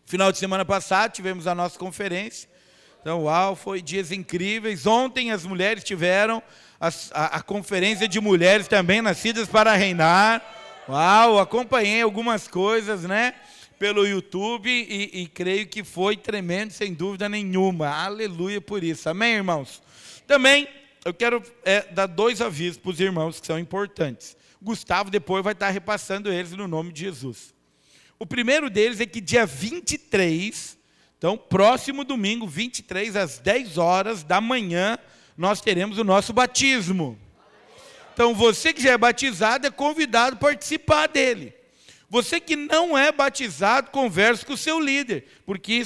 Final de semana passado tivemos a nossa conferência. Então, uau, foi dias incríveis. Ontem as mulheres tiveram a conferência de mulheres também nascidas para reinar. Uau, acompanhei algumas coisas, né, pelo YouTube e creio que foi tremendo, sem dúvida nenhuma. Aleluia por isso. Amém, irmãos? Também eu quero dar 2 avisos para os irmãos que são importantes. Gustavo depois vai estar repassando eles no nome de Jesus. O primeiro deles é que dia 23, então próximo domingo, 23, às 10 horas da manhã, nós teremos o nosso batismo. Então você que já é batizado é convidado a participar dele. Você que não é batizado, converse com o seu líder, porque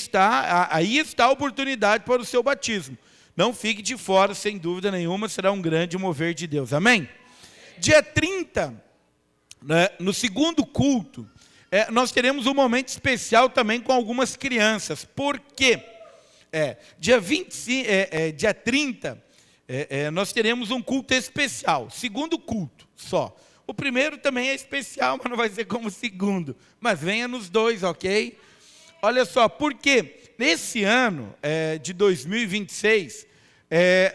aí está a oportunidade para o seu batismo. Não fique de fora, sem dúvida nenhuma, será um grande mover de Deus. Amém? Dia 30, né, no segundo culto, nós teremos um momento especial também com algumas crianças. Por quê? Dia 30, nós teremos um culto especial. Segundo culto só. O primeiro também é especial, mas não vai ser como o segundo. Mas venha nos 2, ok? Olha só, porque nesse ano de 2026,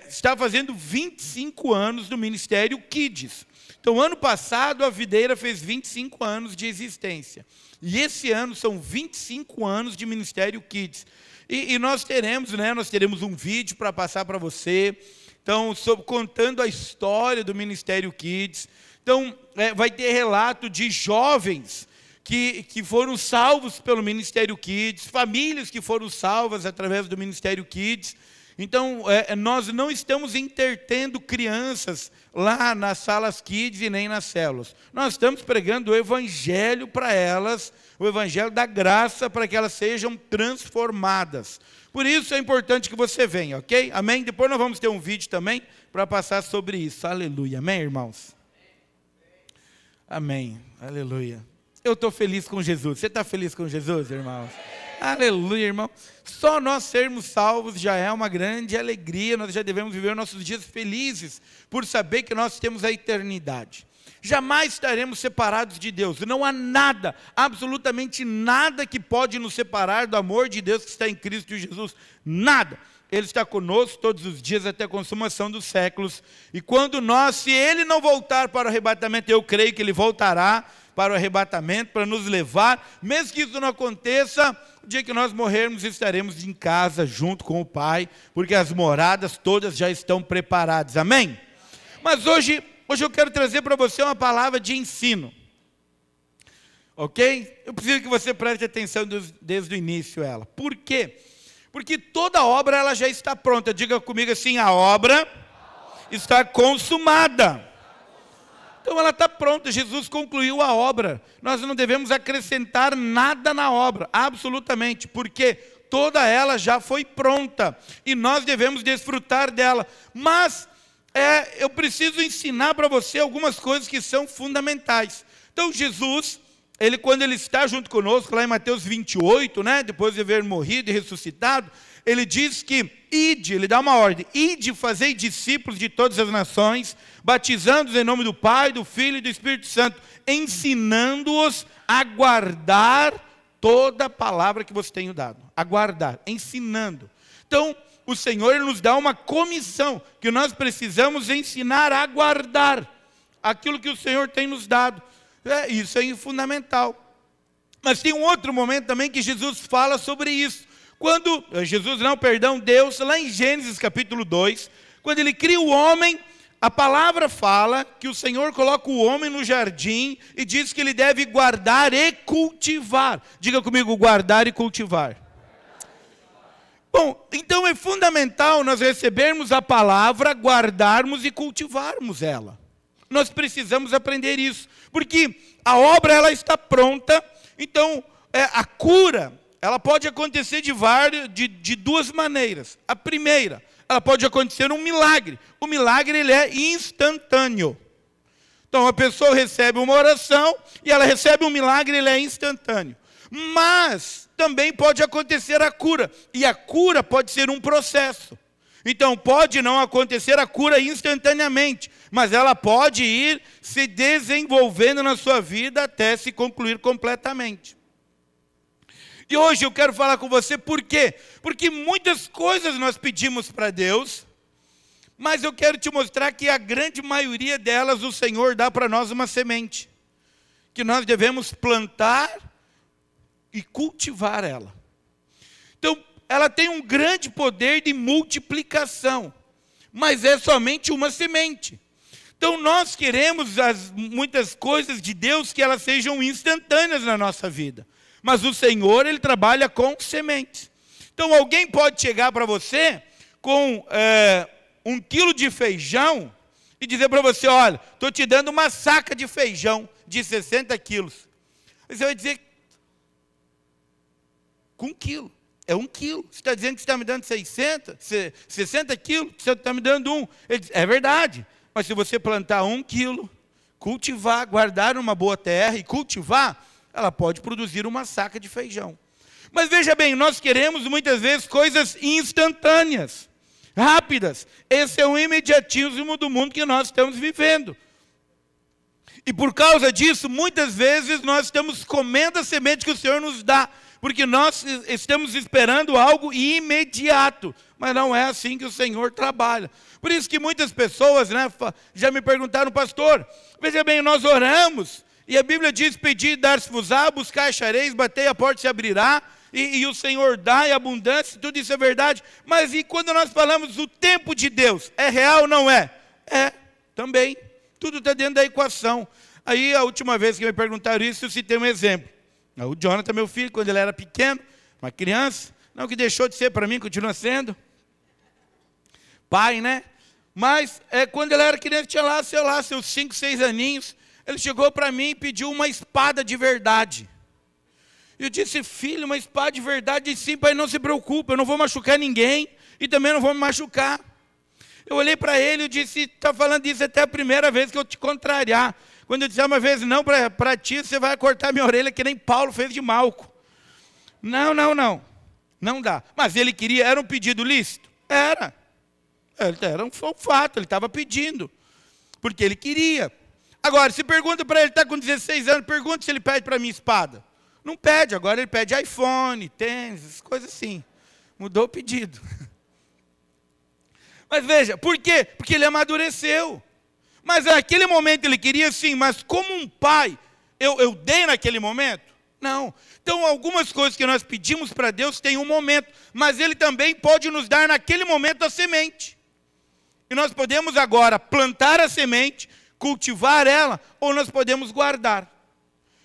está fazendo 25 anos do Ministério Kids. Então, ano passado, a Videira fez 25 anos de existência. E esse ano são 25 anos de Ministério Kids. E nós teremos um vídeo para passar para você. Então, contando a história do Ministério Kids. Então, vai ter relato de jovens que foram salvos pelo Ministério Kids, famílias que foram salvas através do Ministério Kids. Então, nós não estamos entretendo crianças lá nas salas Kids e nem nas células. Nós estamos pregando o Evangelho para elas, o Evangelho da graça, para que elas sejam transformadas. Por isso é importante que você venha, ok? Amém? Depois nós vamos ter um vídeo também para passar sobre isso. Aleluia. Amém, irmãos? Amém. Aleluia. Eu estou feliz com Jesus. Você está feliz com Jesus, irmãos? Aleluia, irmão. Só nós sermos salvos já é uma grande alegria. Nós já devemos viver nossos dias felizes por saber que nós temos a eternidade. Jamais estaremos separados de Deus. Não há nada, absolutamente nada que pode nos separar do amor de Deus que está em Cristo Jesus. Nada. Ele está conosco todos os dias até a consumação dos séculos. E quando se Ele não voltar para o arrebatamento, eu creio que Ele voltará para o arrebatamento, para nos levar. Mesmo que isso não aconteça, o dia que nós morrermos, estaremos em casa junto com o Pai, porque as moradas todas já estão preparadas. Amém? Mas hoje eu quero trazer para você uma palavra de ensino. Ok? Eu preciso que você preste atenção desde o início ela. Por quê? Porque toda obra ela já está pronta. Diga comigo assim, a obra está consumada. Então ela está pronta, Jesus concluiu a obra. Nós não devemos acrescentar nada na obra, absolutamente, porque toda ela já foi pronta e nós devemos desfrutar dela. Mas eu preciso ensinar para você algumas coisas que são fundamentais. Então Jesus, quando ele está junto conosco, lá em Mateus 28, né, depois de haver morrido e ressuscitado, ele diz que ele dá uma ordem, ide, fazei discípulos de todas as nações, batizando-os em nome do Pai, do Filho e do Espírito Santo, ensinando-os a guardar toda a palavra que você tem dado. A guardar, ensinando. Então, o Senhor nos dá uma comissão, que nós precisamos ensinar a guardar aquilo que o Senhor tem nos dado. Isso é fundamental. Mas tem um outro momento também que Jesus fala sobre isso. Deus, lá em Gênesis capítulo 2, quando ele cria o homem, a palavra fala que o Senhor coloca o homem no jardim e diz que ele deve guardar e cultivar. Diga comigo, guardar e cultivar. Bom, então é fundamental nós recebermos a palavra, guardarmos e cultivarmos ela. Nós precisamos aprender isso, porque a obra ela está pronta. Então a cura ela pode acontecer de 2 maneiras. A primeira, ela pode acontecer um milagre. O milagre ele é instantâneo. Então a pessoa recebe uma oração e ela recebe um milagre, ele é instantâneo. Mas também pode acontecer a cura. E a cura pode ser um processo. Então pode não acontecer a cura instantaneamente, mas ela pode ir se desenvolvendo na sua vida até se concluir completamente. E hoje eu quero falar com você por quê? Porque muitas coisas nós pedimos para Deus, mas eu quero te mostrar que a grande maioria delas o Senhor dá para nós uma semente, que nós devemos plantar e cultivar ela. Então, ela tem um grande poder de multiplicação, mas é somente uma semente. Então, nós queremos muitas coisas de Deus que elas sejam instantâneas na nossa vida. Mas o Senhor, Ele trabalha com sementes. Então, alguém pode chegar para você com 1 quilo de feijão e dizer para você, olha, estou te dando uma saca de feijão de 60 quilos. Aí você vai dizer, com 1 quilo. É 1 quilo. Você está dizendo que você está me dando 60 quilos, você está me dando 1. Ele diz, é verdade. Mas se você plantar 1 quilo, cultivar, guardar numa boa terra e cultivar, ela pode produzir uma saca de feijão. Mas veja bem, nós queremos muitas vezes coisas instantâneas, rápidas. Esse é o imediatismo do mundo que nós estamos vivendo. E por causa disso, muitas vezes nós estamos comendo a semente que o Senhor nos dá, porque nós estamos esperando algo imediato. Mas não é assim que o Senhor trabalha. Por isso que muitas pessoas, já me perguntaram, pastor, veja bem, nós oramos, e a Bíblia diz, pedi e dar-se-vos-á, buscar achareis, batei, a porta se abrirá, e o Senhor dá em abundância, tudo isso é verdade. Mas e quando nós falamos do tempo de Deus, é real ou não é? É, também. Tudo está dentro da equação. Aí a última vez que me perguntaram isso, eu citei um exemplo. O Jonathan, meu filho, quando ele era pequeno, uma criança, não que deixou de ser para mim, continua sendo. Pai, né? Mas quando ele era criança, tinha lá, sei lá, seus 5, 6 aninhos, ele chegou para mim e pediu uma espada de verdade. Eu disse, filho, uma espada de verdade? Ele disse, sim, pai, não se preocupe, eu não vou machucar ninguém e também não vou me machucar. Eu olhei para ele e disse, está falando isso até a primeira vez que eu te contrariar. Quando eu disser uma vez não para ti, você vai cortar minha orelha que nem Paulo fez de Malco. Não, não dá. Mas ele queria, era um pedido lícito? Era um fato, ele estava pedindo, porque ele queria. Agora, se pergunta para ele, está com 16 anos, pergunta se ele pede para mim espada. Não pede, agora ele pede iPhone, tênis, coisas assim. Mudou o pedido. Mas veja, por quê? Porque ele amadureceu. Mas naquele momento ele queria sim, mas como um pai, eu dei naquele momento? Não. Então algumas coisas que nós pedimos para Deus tem um momento, mas Ele também pode nos dar naquele momento a semente. E nós podemos agora plantar a semente, cultivar ela, ou nós podemos guardar.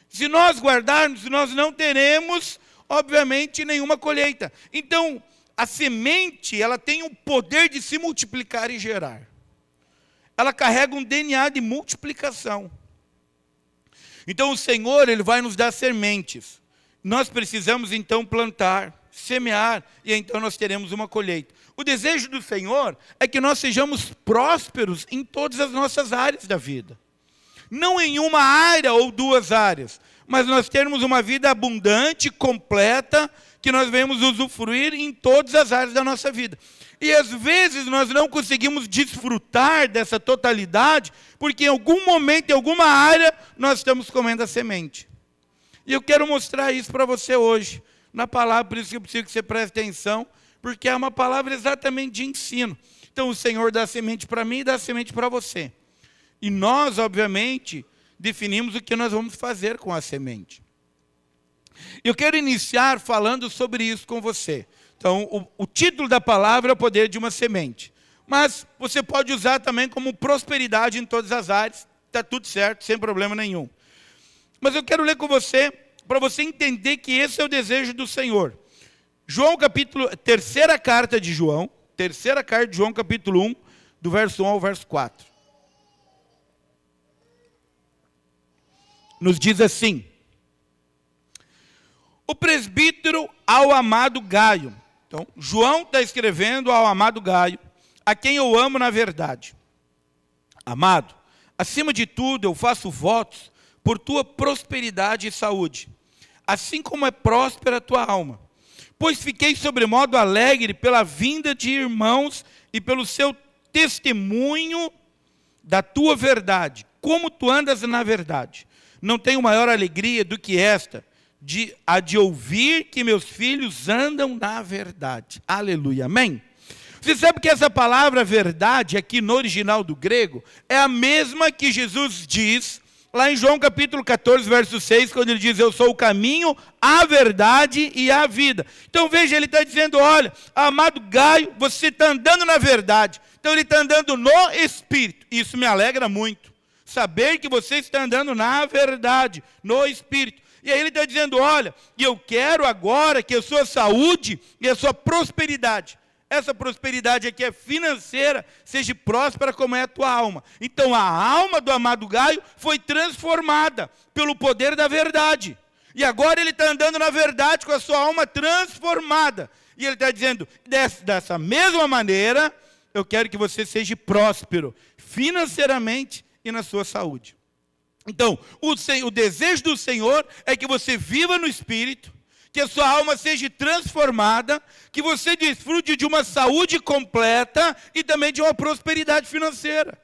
Se nós guardarmos, nós não teremos, obviamente, nenhuma colheita. Então, a semente, ela tem o poder de se multiplicar e gerar. Ela carrega um DNA de multiplicação. Então, o Senhor, Ele vai nos dar sementes. Nós precisamos, então, plantar, semear, e então nós teremos uma colheita. O desejo do Senhor é que nós sejamos prósperos em todas as nossas áreas da vida. Não em uma área ou 2 áreas, mas nós termos uma vida abundante, completa, que nós venhamos usufruir em todas as áreas da nossa vida. E às vezes nós não conseguimos desfrutar dessa totalidade, porque em algum momento, em alguma área, nós estamos comendo a semente. E eu quero mostrar isso para você hoje, na palavra, por isso que eu preciso que você preste atenção, porque é uma palavra exatamente de ensino. Então o Senhor dá a semente para mim e dá a semente para você. E nós, obviamente, definimos o que nós vamos fazer com a semente. Eu quero iniciar falando sobre isso com você. Então, o título da palavra é o poder de uma semente. Mas você pode usar também como prosperidade em todas as áreas. Está tudo certo, sem problema nenhum. Mas eu quero ler com você, para você entender que esse é o desejo do Senhor. Terceira carta de João, capítulo 1, do verso 1 ao verso 4. Nos diz assim: o presbítero ao amado Gaio. Então, João está escrevendo ao amado Gaio, a quem eu amo na verdade. Amado, acima de tudo eu faço votos por tua prosperidade e saúde, assim como é próspera a tua alma. Pois fiquei sobremodo alegre pela vinda de irmãos e pelo seu testemunho da tua verdade, como tu andas na verdade. Não tenho maior alegria do que esta, de ouvir que meus filhos andam na verdade. Aleluia, amém? Você sabe que essa palavra verdade, aqui no original do grego, é a mesma que Jesus diz lá em João capítulo 14, verso 6, quando ele diz, eu sou o caminho, a verdade e a vida. Então veja, ele está dizendo, olha, amado Gaio, você está andando na verdade. Então ele está andando no Espírito. Isso me alegra muito. Saber que você está andando na verdade, no Espírito. E aí ele está dizendo, olha, e eu quero agora que a sua saúde e a sua prosperidade, essa prosperidade aqui é financeira, seja próspera como é a tua alma. Então a alma do amado Gaio foi transformada pelo poder da verdade. E agora ele está andando na verdade com a sua alma transformada. E ele está dizendo, dessa mesma maneira, eu quero que você seja próspero financeiramente e na sua saúde. Então, o desejo do Senhor é que você viva no Espírito, que a sua alma seja transformada, que você desfrute de uma saúde completa e também de uma prosperidade financeira.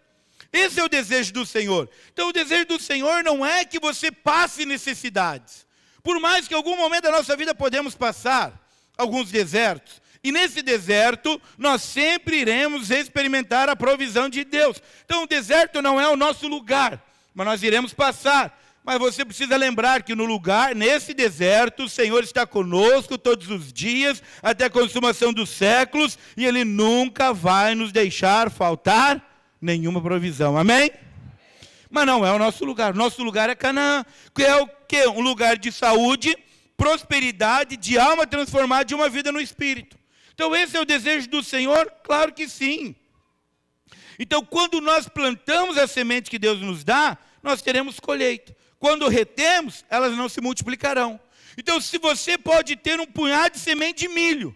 Esse é o desejo do Senhor. Então, o desejo do Senhor não é que você passe necessidades. Por mais que em algum momento da nossa vida podemos passar alguns desertos, e nesse deserto, nós sempre iremos experimentar a provisão de Deus. Então, o deserto não é o nosso lugar, mas nós iremos passar. Mas você precisa lembrar que no lugar, nesse deserto, o Senhor está conosco todos os dias, até a consumação dos séculos, e Ele nunca vai nos deixar faltar nenhuma provisão. Amém? Mas não é o nosso lugar. Nosso lugar é Canaã, que é o quê? Um lugar de saúde, prosperidade, de alma transformada, de uma vida no Espírito. Então esse é o desejo do Senhor? Claro que sim. Então quando nós plantamos a semente que Deus nos dá, nós teremos colheita. Quando retemos, elas não se multiplicarão. Então se você pode ter um punhado de semente de milho,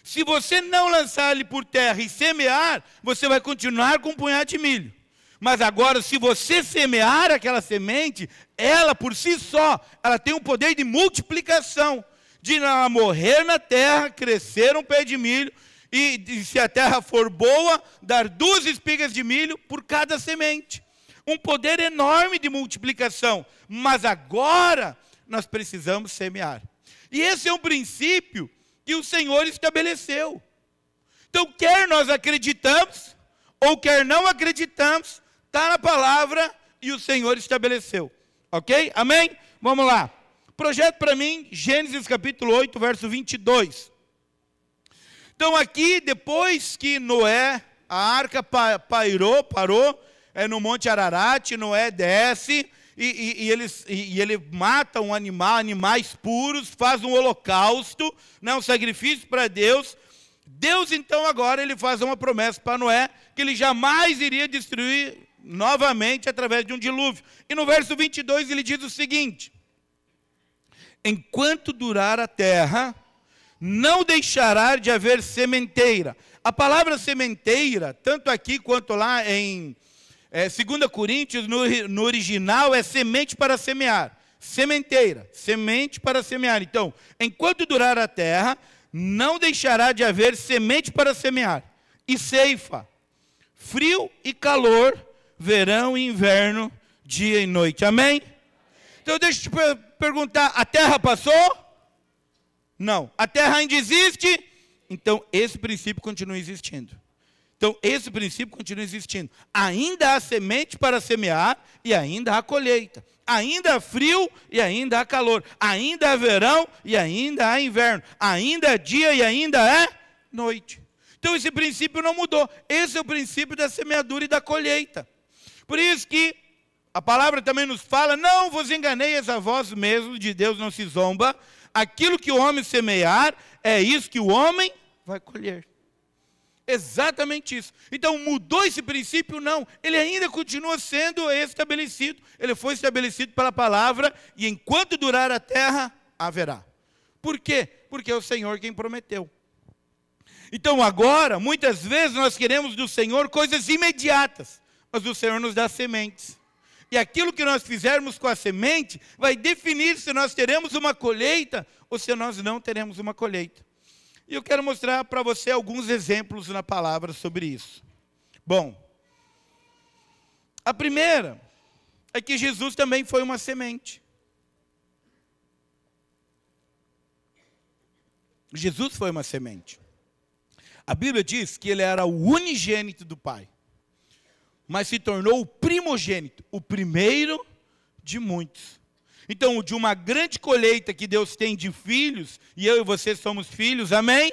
se você não lançar ele por terra e semear, você vai continuar com um punhado de milho. Mas agora, se você semear aquela semente, ela por si só, ela tem um poder de multiplicação, de ela morrer na terra, crescer um pé de milho, e se a terra for boa, dar 2 espigas de milho por cada semente. Um poder enorme de multiplicação. Mas agora, nós precisamos semear. E esse é um princípio que o Senhor estabeleceu. Então, quer nós acreditamos, ou quer não acreditamos, está na palavra e o Senhor estabeleceu. Ok? Amém? Vamos lá. Projeto para mim, Gênesis capítulo 8, verso 22. Então aqui, depois que Noé, a arca parou no Monte Ararat, Noé desce e ele mata um animal, animais puros, faz um holocausto, né, um sacrifício para Deus. Deus então agora ele faz uma promessa para Noé, que ele jamais iria destruir novamente através de um dilúvio. E no verso 22 ele diz o seguinte: enquanto durar a terra, não deixará de haver sementeira. A palavra sementeira, tanto aqui quanto lá em 2 Coríntios, no original é semente para semear. Sementeira, semente para semear. Então, enquanto durar a terra, não deixará de haver semente para semear. E ceifa, frio e calor, verão e inverno, dia e noite. Amém? Então deixa eu te perguntar, a terra passou? Não. A terra ainda existe? Então esse princípio continua existindo. Então esse princípio continua existindo. Ainda há semente para semear e ainda há colheita. Ainda há frio e ainda há calor. Ainda há verão e ainda há inverno. Ainda há dia e ainda é noite. Então esse princípio não mudou. Esse é o princípio da semeadura e da colheita. Por isso que a palavra também nos fala, não vos enganeis a vós mesmos, de Deus não se zomba. Aquilo que o homem semear, é isso que o homem vai colher. Exatamente isso. Então mudou esse princípio? Não. Ele ainda continua sendo estabelecido. Ele foi estabelecido pela palavra, e enquanto durar a terra, haverá. Por quê? Porque é o Senhor quem prometeu. Então agora, muitas vezes nós queremos do Senhor coisas imediatas, mas o Senhor nos dá sementes. E aquilo que nós fizermos com a semente vai definir se nós teremos uma colheita ou se nós não teremos uma colheita. E eu quero mostrar para você alguns exemplos na palavra sobre isso. Bom, a primeira é que Jesus também foi uma semente. Jesus foi uma semente. A Bíblia diz que ele era o unigênito do Pai, mas se tornou o primogênito, o primeiro de muitos. Então, de uma grande colheita que Deus tem de filhos, e eu e você somos filhos, amém?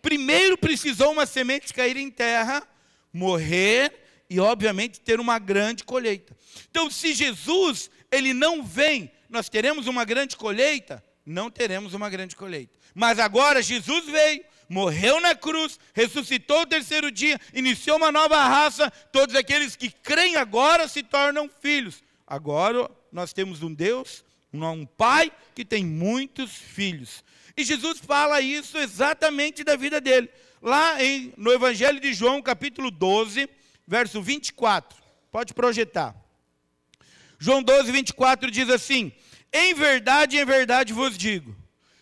Primeiro precisou uma semente cair em terra, morrer e, obviamente, ter uma grande colheita. Então, se Jesus, ele não vem, nós teremos uma grande colheita? Não teremos uma grande colheita. Mas agora Jesus veio, morreu na cruz, ressuscitou o terceiro dia, iniciou uma nova raça, todos aqueles que creem agora se tornam filhos. Agora nós temos um Deus, um Pai que tem muitos filhos. E Jesus fala isso exatamente da vida dele. Lá no Evangelho de João, capítulo 12, verso 24. Pode projetar. João 12, 24 diz assim: em verdade vos digo,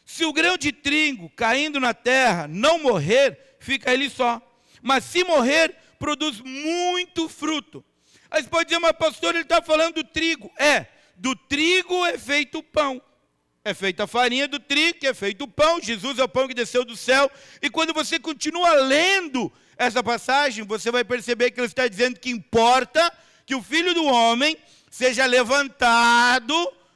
se o grão de trigo caindo na terra não morrer, fica ele só. Mas se morrer, produz muito fruto. Aí você pode dizer, mas pastor, ele está falando do trigo. Do trigo é feito o pão. É feita a farinha do trigo, que é feito o pão. Jesus é o pão que desceu do céu. E quando você continua lendo essa passagem, você vai perceber que ele está dizendo que importa que o Filho do Homem seja levantado,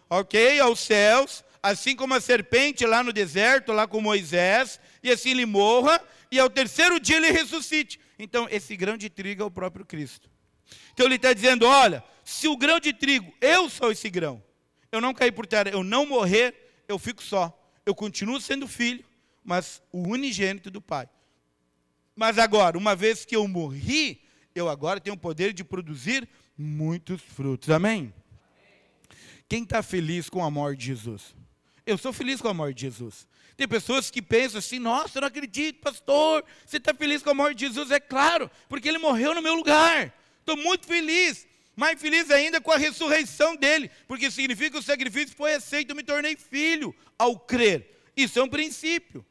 ok, aos céus, assim como a serpente lá no deserto, lá com Moisés, e assim ele morra, e ao terceiro dia ele ressuscite. Então, esse grão de trigo é o próprio Cristo. Então, ele está dizendo, olha, se o grão de trigo, eu sou esse grão, eu não cair por terra, eu não morrer, eu fico só. Eu continuo sendo filho, mas o unigênito do Pai. Mas agora, uma vez que eu morri, eu agora tenho o poder de produzir muitos frutos. Amém? Quem está feliz com a morte de Jesus? Eu sou feliz com a morte de Jesus. Tem pessoas que pensam assim, nossa, eu não acredito, pastor, você está feliz com a morte de Jesus? É claro, porque ele morreu no meu lugar. Estou muito feliz. Mais feliz ainda com a ressurreição dele, porque significa que o sacrifício foi aceito, eu me tornei filho ao crer. Isso é um princípio.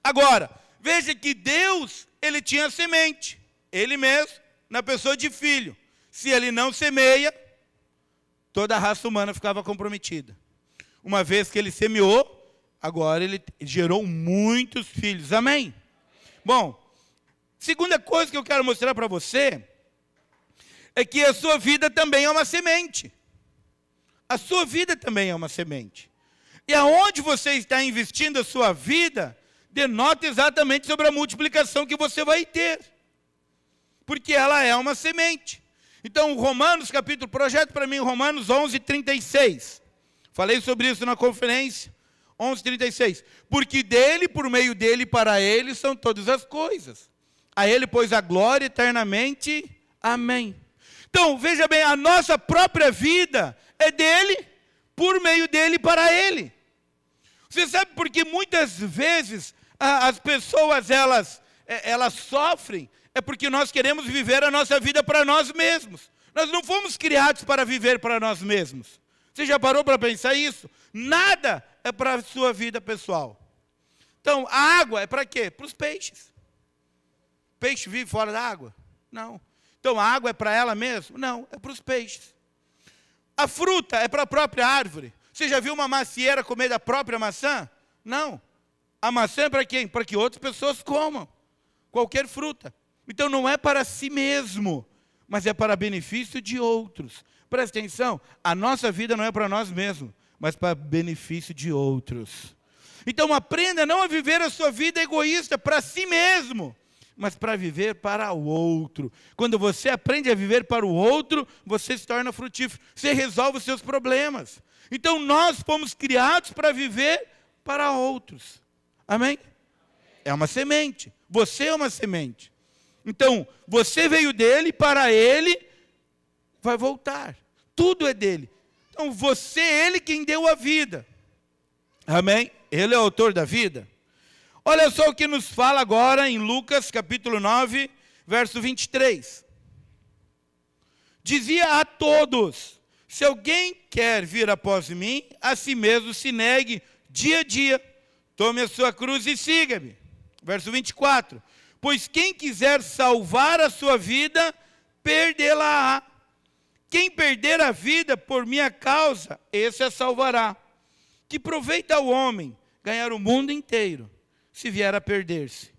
Agora, veja que Deus, ele tinha semente, ele mesmo, na pessoa de filho. Se ele não semeia, toda a raça humana ficava comprometida. Uma vez que ele semeou, agora ele gerou muitos filhos. Amém? Bom, segunda coisa que eu quero mostrar para você é que a sua vida também é uma semente. A sua vida também é uma semente. E aonde você está investindo a sua vida, denota exatamente sobre a multiplicação que você vai ter. Porque ela é uma semente. Então, Romanos, projeta para mim Romanos 11, 36. Falei sobre isso na conferência, 11, 36. Porque dele, por meio dele, para ele, são todas as coisas. A ele, pois, a glória eternamente. Amém. Então, veja bem, a nossa própria vida é dele, por meio dele, para ele. Você sabe por que muitas vezes as pessoas, elas sofrem? É porque nós queremos viver a nossa vida para nós mesmos. Nós não fomos criados para viver para nós mesmos. Você já parou para pensar isso? Nada é para a sua vida pessoal. Então, a água é para quê? Para os peixes. Peixe vive fora da água? Não. Então, a água é para ela mesma? Não, é para os peixes. A fruta é para a própria árvore. Você já viu uma macieira comer da própria maçã? Não. A maçã é para quem? Para que outras pessoas comam. Qualquer fruta. Então, não é para si mesmo, mas é para benefício de outros. Presta atenção, a nossa vida não é para nós mesmos, mas para benefício de outros. Então, aprenda não a viver a sua vida egoísta para si mesmo, mas para viver para o outro. Quando você aprende a viver para o outro, você se torna frutífero. Você resolve os seus problemas. Então, nós fomos criados para viver para outros. Amém? É uma semente. Você é uma semente. Então, você veio dele, para ele vai voltar. Tudo é dele. Então, você, ele quem deu a vida. Amém? Ele é o autor da vida. Olha só o que nos fala agora em Lucas, capítulo 9, verso 23. Dizia a todos, se alguém quer vir após mim, a si mesmo se negue dia a dia, tome a sua cruz e siga-me. Verso 24. Pois quem quiser salvar a sua vida, perdê-la-á. Quem perder a vida por minha causa, esse a salvará. Que proveita ao homem ganhar o mundo inteiro se vier a perder-se,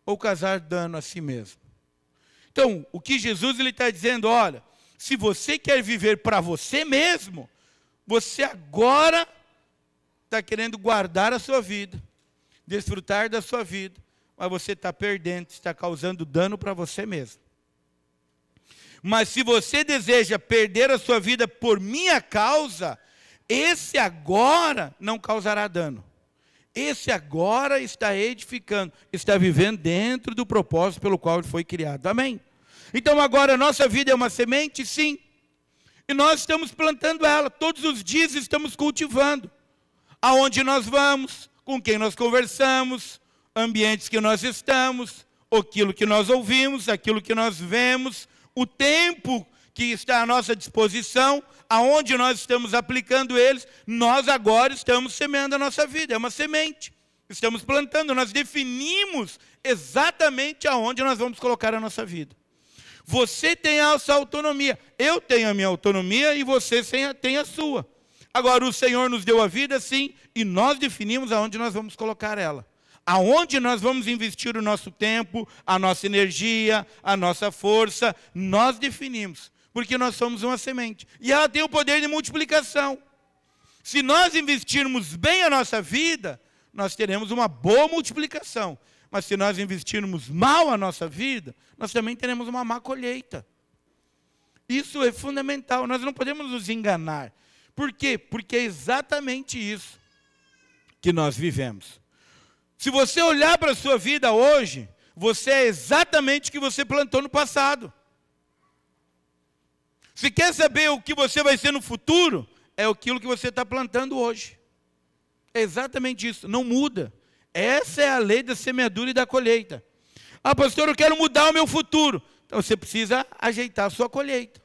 ou causar dano a si mesmo. Então, o que Jesus está dizendo, olha, se você quer viver para você mesmo, você agora está querendo guardar a sua vida, desfrutar da sua vida, mas você está perdendo, está causando dano para você mesmo. Mas se você deseja perder a sua vida por minha causa, esse agora não causará dano. Esse agora está edificando, está vivendo dentro do propósito pelo qual ele foi criado. Amém? Então agora a nossa vida é uma semente? Sim. E nós estamos plantando ela, todos os dias estamos cultivando. Aonde nós vamos, com quem nós conversamos, ambientes que nós estamos, aquilo que nós ouvimos, aquilo que nós vemos, o tempo que está à nossa disposição, aonde nós estamos aplicando eles, nós agora estamos semeando a nossa vida, é uma semente. Estamos plantando, nós definimos exatamente aonde nós vamos colocar a nossa vida. Você tem a sua autonomia, eu tenho a minha autonomia e você tem a sua. Agora o Senhor nos deu a vida sim, e nós definimos aonde nós vamos colocar ela. Aonde nós vamos investir o nosso tempo, a nossa energia, a nossa força, nós definimos. Porque nós somos uma semente. E ela tem o poder de multiplicação. Se nós investirmos bem a nossa vida, nós teremos uma boa multiplicação. Mas se nós investirmos mal a nossa vida, nós também teremos uma má colheita. Isso é fundamental, nós não podemos nos enganar. Por quê? Porque é exatamente isso que nós vivemos. Se você olhar para a sua vida hoje, você é exatamente o que você plantou no passado. Se quer saber o que você vai ser no futuro, é aquilo que você está plantando hoje. É exatamente isso, não muda. Essa é a lei da semeadura e da colheita. Ah, pastor, eu quero mudar o meu futuro. Então você precisa ajeitar a sua colheita,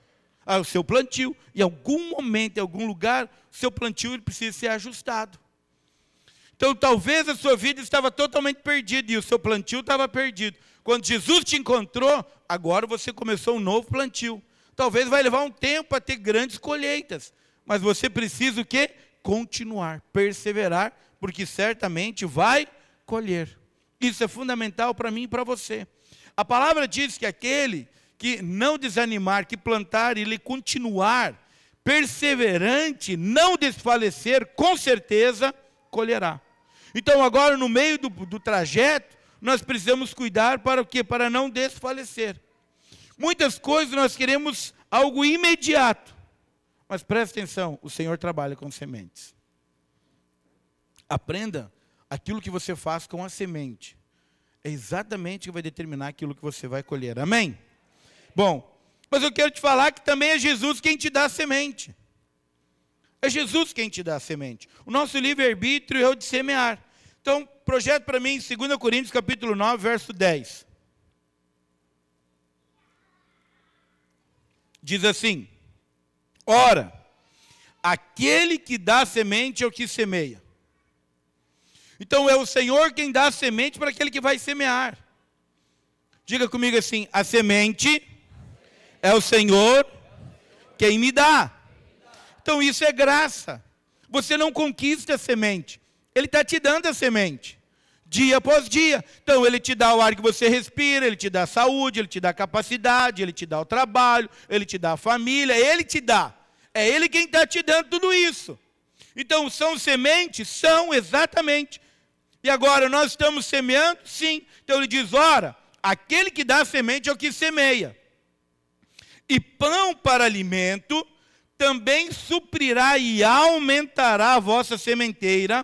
o seu plantio. Em algum momento, em algum lugar, o seu plantio ele precisa ser ajustado. Então talvez a sua vida estava totalmente perdida e o seu plantio estava perdido. Quando Jesus te encontrou, agora você começou um novo plantio. Talvez vai levar um tempo para ter grandes colheitas, mas você precisa o quê? Continuar, perseverar, porque certamente vai colher. Isso é fundamental para mim e para você. A palavra diz que aquele que não desanimar, que plantar e ele continuar, perseverante, não desfalecer, com certeza colherá. Então agora no meio do trajeto, nós precisamos cuidar para o quê? Para não desfalecer. Muitas coisas nós queremos algo imediato. Mas presta atenção, o Senhor trabalha com sementes. Aprenda aquilo que você faz com a semente. É exatamente o que vai determinar aquilo que você vai colher. Amém? Bom, mas eu quero te falar que também é Jesus quem te dá a semente. É Jesus quem te dá a semente. O nosso livre-arbítrio é o de semear. Então, projeto para mim, 2 Coríntios capítulo 9, verso 10. Diz assim: ora, aquele que dá a semente é o que semeia. Então é o Senhor quem dá a semente para aquele que vai semear. Diga comigo assim: a semente é o Senhor quem me dá. Então isso é graça. Você não conquista a semente, Ele está te dando a semente, dia após dia. Então Ele te dá o ar que você respira, Ele te dá a saúde, Ele te dá a capacidade, Ele te dá o trabalho, Ele te dá a família, Ele te dá. É Ele quem está te dando tudo isso. Então são sementes? São, exatamente. E agora nós estamos semeando? Sim. Então Ele diz, ora, aquele que dá a semente é o que semeia. E pão para alimento também suprirá e aumentará a vossa sementeira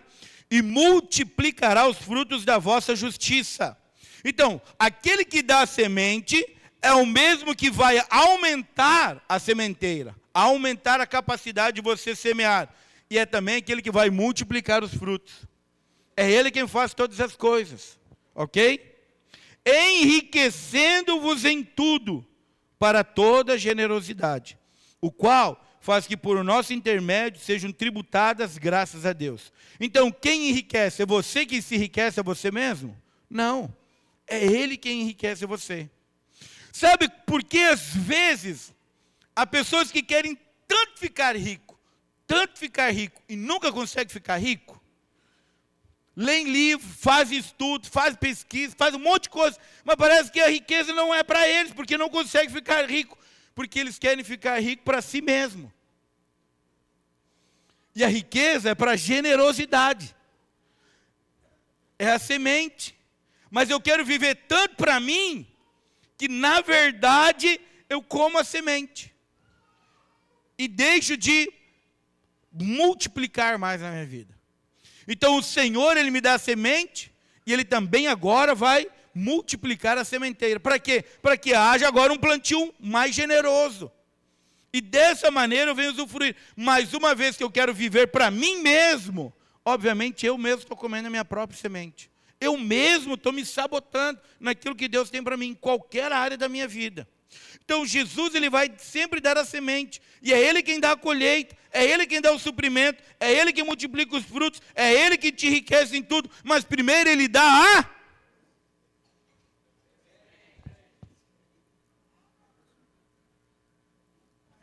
e multiplicará os frutos da vossa justiça. Então, aquele que dá a semente é o mesmo que vai aumentar a sementeira, aumentar a capacidade de você semear. E é também aquele que vai multiplicar os frutos. É Ele quem faz todas as coisas, ok? Enriquecendo-vos em tudo, para toda generosidade, o qual faz que por nosso intermédio sejam tributadas graças a Deus. Então, quem enriquece? É você que se enriquece a você mesmo? Não, é Ele quem enriquece você. Sabe por que às vezes há pessoas que querem tanto ficar rico, e nunca conseguem ficar rico? lê livro, faz estudo, faz pesquisa, faz um monte de coisa, mas parece que a riqueza não é para eles, porque não conseguem ficar rico, porque eles querem ficar rico para si mesmo. E a riqueza é para generosidade. É a semente. Mas eu quero viver tanto para mim, que na verdade eu como a semente. E deixo de multiplicar mais na minha vida. Então o Senhor, Ele me dá a semente, e Ele também agora vai multiplicar a sementeira. Para quê? Para que haja agora um plantio mais generoso. E dessa maneira eu venho usufruir. Mas uma vez que eu quero viver para mim mesmo, obviamente eu mesmo estou comendo a minha própria semente. Eu mesmo estou me sabotando naquilo que Deus tem para mim, em qualquer área da minha vida. Então Jesus, Ele vai sempre dar a semente, e é Ele quem dá a colheita, é Ele quem dá o suprimento, é Ele quem multiplica os frutos, é Ele que te enriquece em tudo, mas primeiro Ele dá a...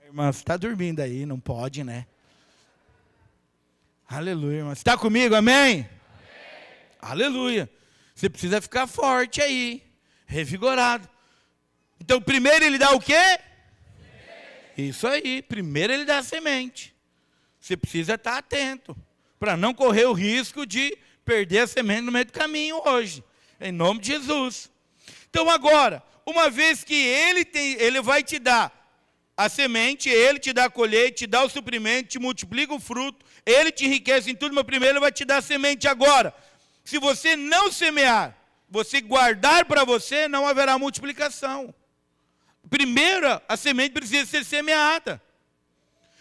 Irmã, você está dormindo aí, não pode, né? Aleluia, irmã. Você está comigo, amém? Amém? Aleluia. Você precisa ficar forte aí, revigorado. Então, primeiro Ele dá o quê? Semente. Isso aí, primeiro Ele dá a semente. Você precisa estar atento, para não correr o risco de perder a semente no meio do caminho hoje, em nome de Jesus. Então agora, uma vez que Ele vai te dar a semente, Ele te dá a colheita, te dá o suprimento, te multiplica o fruto, Ele te enriquece em tudo, mas primeiro Ele vai te dar a semente agora. Se você não semear, você guardar para você, não haverá multiplicação. Primeiro, a semente precisa ser semeada.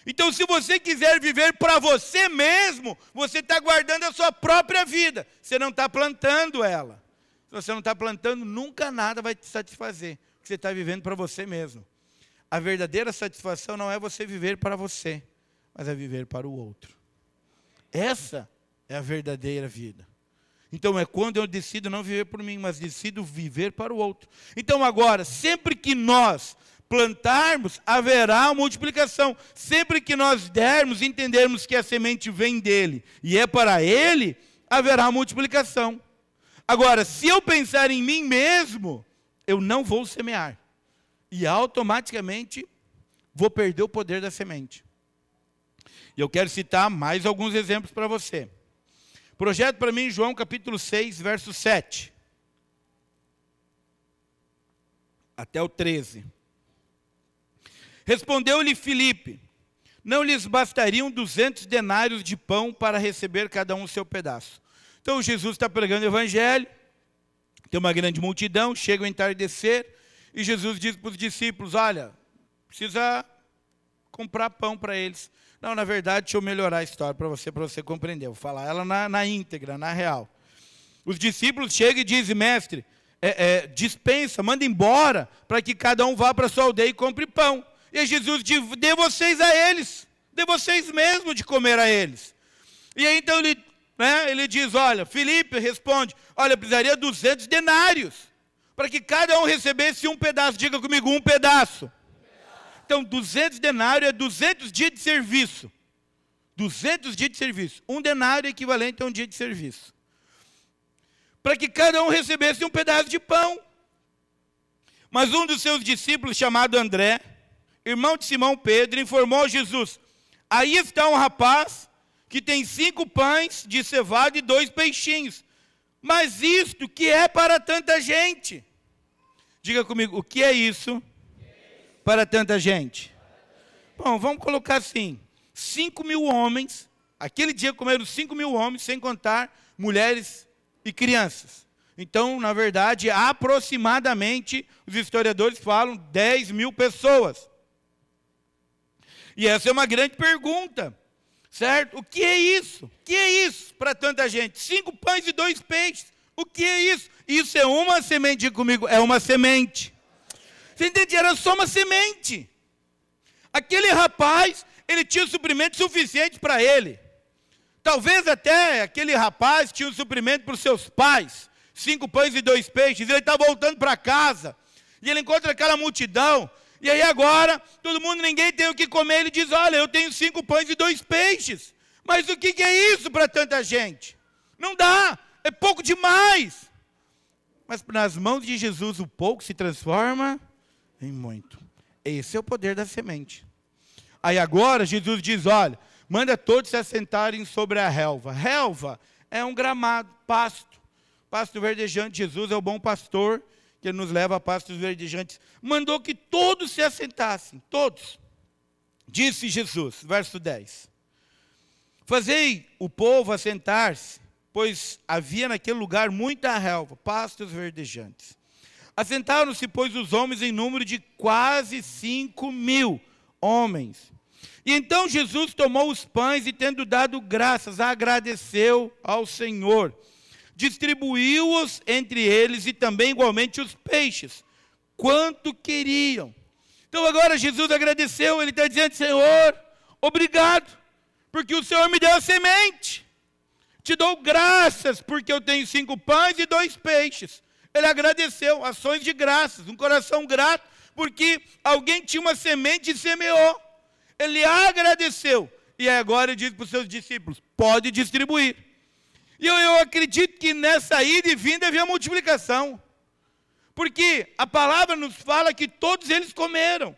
Então, se você quiser viver para você mesmo, você está guardando a sua própria vida. Você não está plantando ela. Se você não está plantando, nunca nada vai te satisfazer. Porque você está vivendo para você mesmo. A verdadeira satisfação não é você viver para você, mas é viver para o outro. Essa é a verdadeira vida. Então é quando eu decido não viver por mim, mas decido viver para o outro. Então agora, sempre que nós plantarmos, haverá multiplicação. Sempre que nós dermos, entendermos que a semente vem dele e é para ele, haverá multiplicação. Agora, se eu pensar em mim mesmo, eu não vou semear. E automaticamente vou perder o poder da semente. E eu quero citar mais alguns exemplos para você. Projeto para mim, João capítulo 6, verso 7. Até o 13. Respondeu-lhe Filipe: não lhes bastariam 200 denários de pão para receber cada um o seu pedaço? Então Jesus está pregando o evangelho, tem uma grande multidão, chega o entardecer, e Jesus diz para os discípulos: olha, precisa comprar pão para eles. Não, na verdade, deixa eu melhorar a história para você compreender. Vou falar ela na íntegra, na real. Os discípulos chegam e dizem: mestre, dispensa, manda embora, para que cada um vá para a sua aldeia e compre pão. E Jesus diz: dê vocês a eles, dê vocês mesmo de comer a eles. E aí então ele diz: olha, Filipe responde: olha, precisaria 200 denários, para que cada um recebesse um pedaço. Diga comigo, um pedaço. Então, 200 denários é 200 dias de serviço. 200 dias de serviço. Um denário é equivalente a um dia de serviço. Para que cada um recebesse um pedaço de pão. Mas um dos seus discípulos, chamado André, irmão de Simão Pedro, informou a Jesus: aí está um rapaz que tem 5 pães de cevada e 2 peixinhos. Mas isto que é para tanta gente? Diga comigo, o que é isso para tanta gente? Bom, vamos colocar assim: 5.000 homens, aquele dia comeram 5.000 homens, sem contar mulheres e crianças. Então, na verdade, aproximadamente, os historiadores falam 10.000 pessoas. E essa é uma grande pergunta, certo? O que é isso? O que é isso para tanta gente? 5 pães e 2 peixes. O que é isso? Isso é uma semente, diga comigo, é uma semente. Você entende? Era só uma semente. Aquele rapaz, ele tinha o suprimento suficiente para ele. Talvez até aquele rapaz tinha o suprimento para os seus pais. 5 pães e 2 peixes. Ele está voltando para casa. E ele encontra aquela multidão. E aí agora, todo mundo, ninguém tem o que comer. Ele diz: olha, eu tenho 5 pães e 2 peixes. Mas o que é isso para tanta gente? Não dá, é pouco demais. Mas nas mãos de Jesus o pouco se transforma em muito. Esse é o poder da semente. Aí agora Jesus diz, olha, manda todos se assentarem sobre a relva. Relva é um gramado, pasto. Pasto verdejante. Jesus é o bom pastor, que nos leva a pastos verdejantes. Mandou que todos se assentassem, todos. Disse Jesus, verso 10. Fazei o povo assentar-se, pois havia naquele lugar muita relva, pastos verdejantes. Assentaram-se, pois, os homens em número de quase 5.000 homens. E então Jesus tomou os pães e, tendo dado graças, agradeceu ao Senhor. Distribuiu-os entre eles e também igualmente os peixes, quanto queriam. Então agora Jesus agradeceu, ele está dizendo, Senhor, obrigado, porque o Senhor me deu a semente. Te dou graças, porque eu tenho 5 pães e 2 peixes. Ele agradeceu, ações de graças, um coração grato, porque alguém tinha uma semente e semeou. Ele agradeceu. E agora ele diz para os seus discípulos, pode distribuir. E eu acredito que nessa ida e vinda havia multiplicação. Porque a palavra nos fala que todos eles comeram.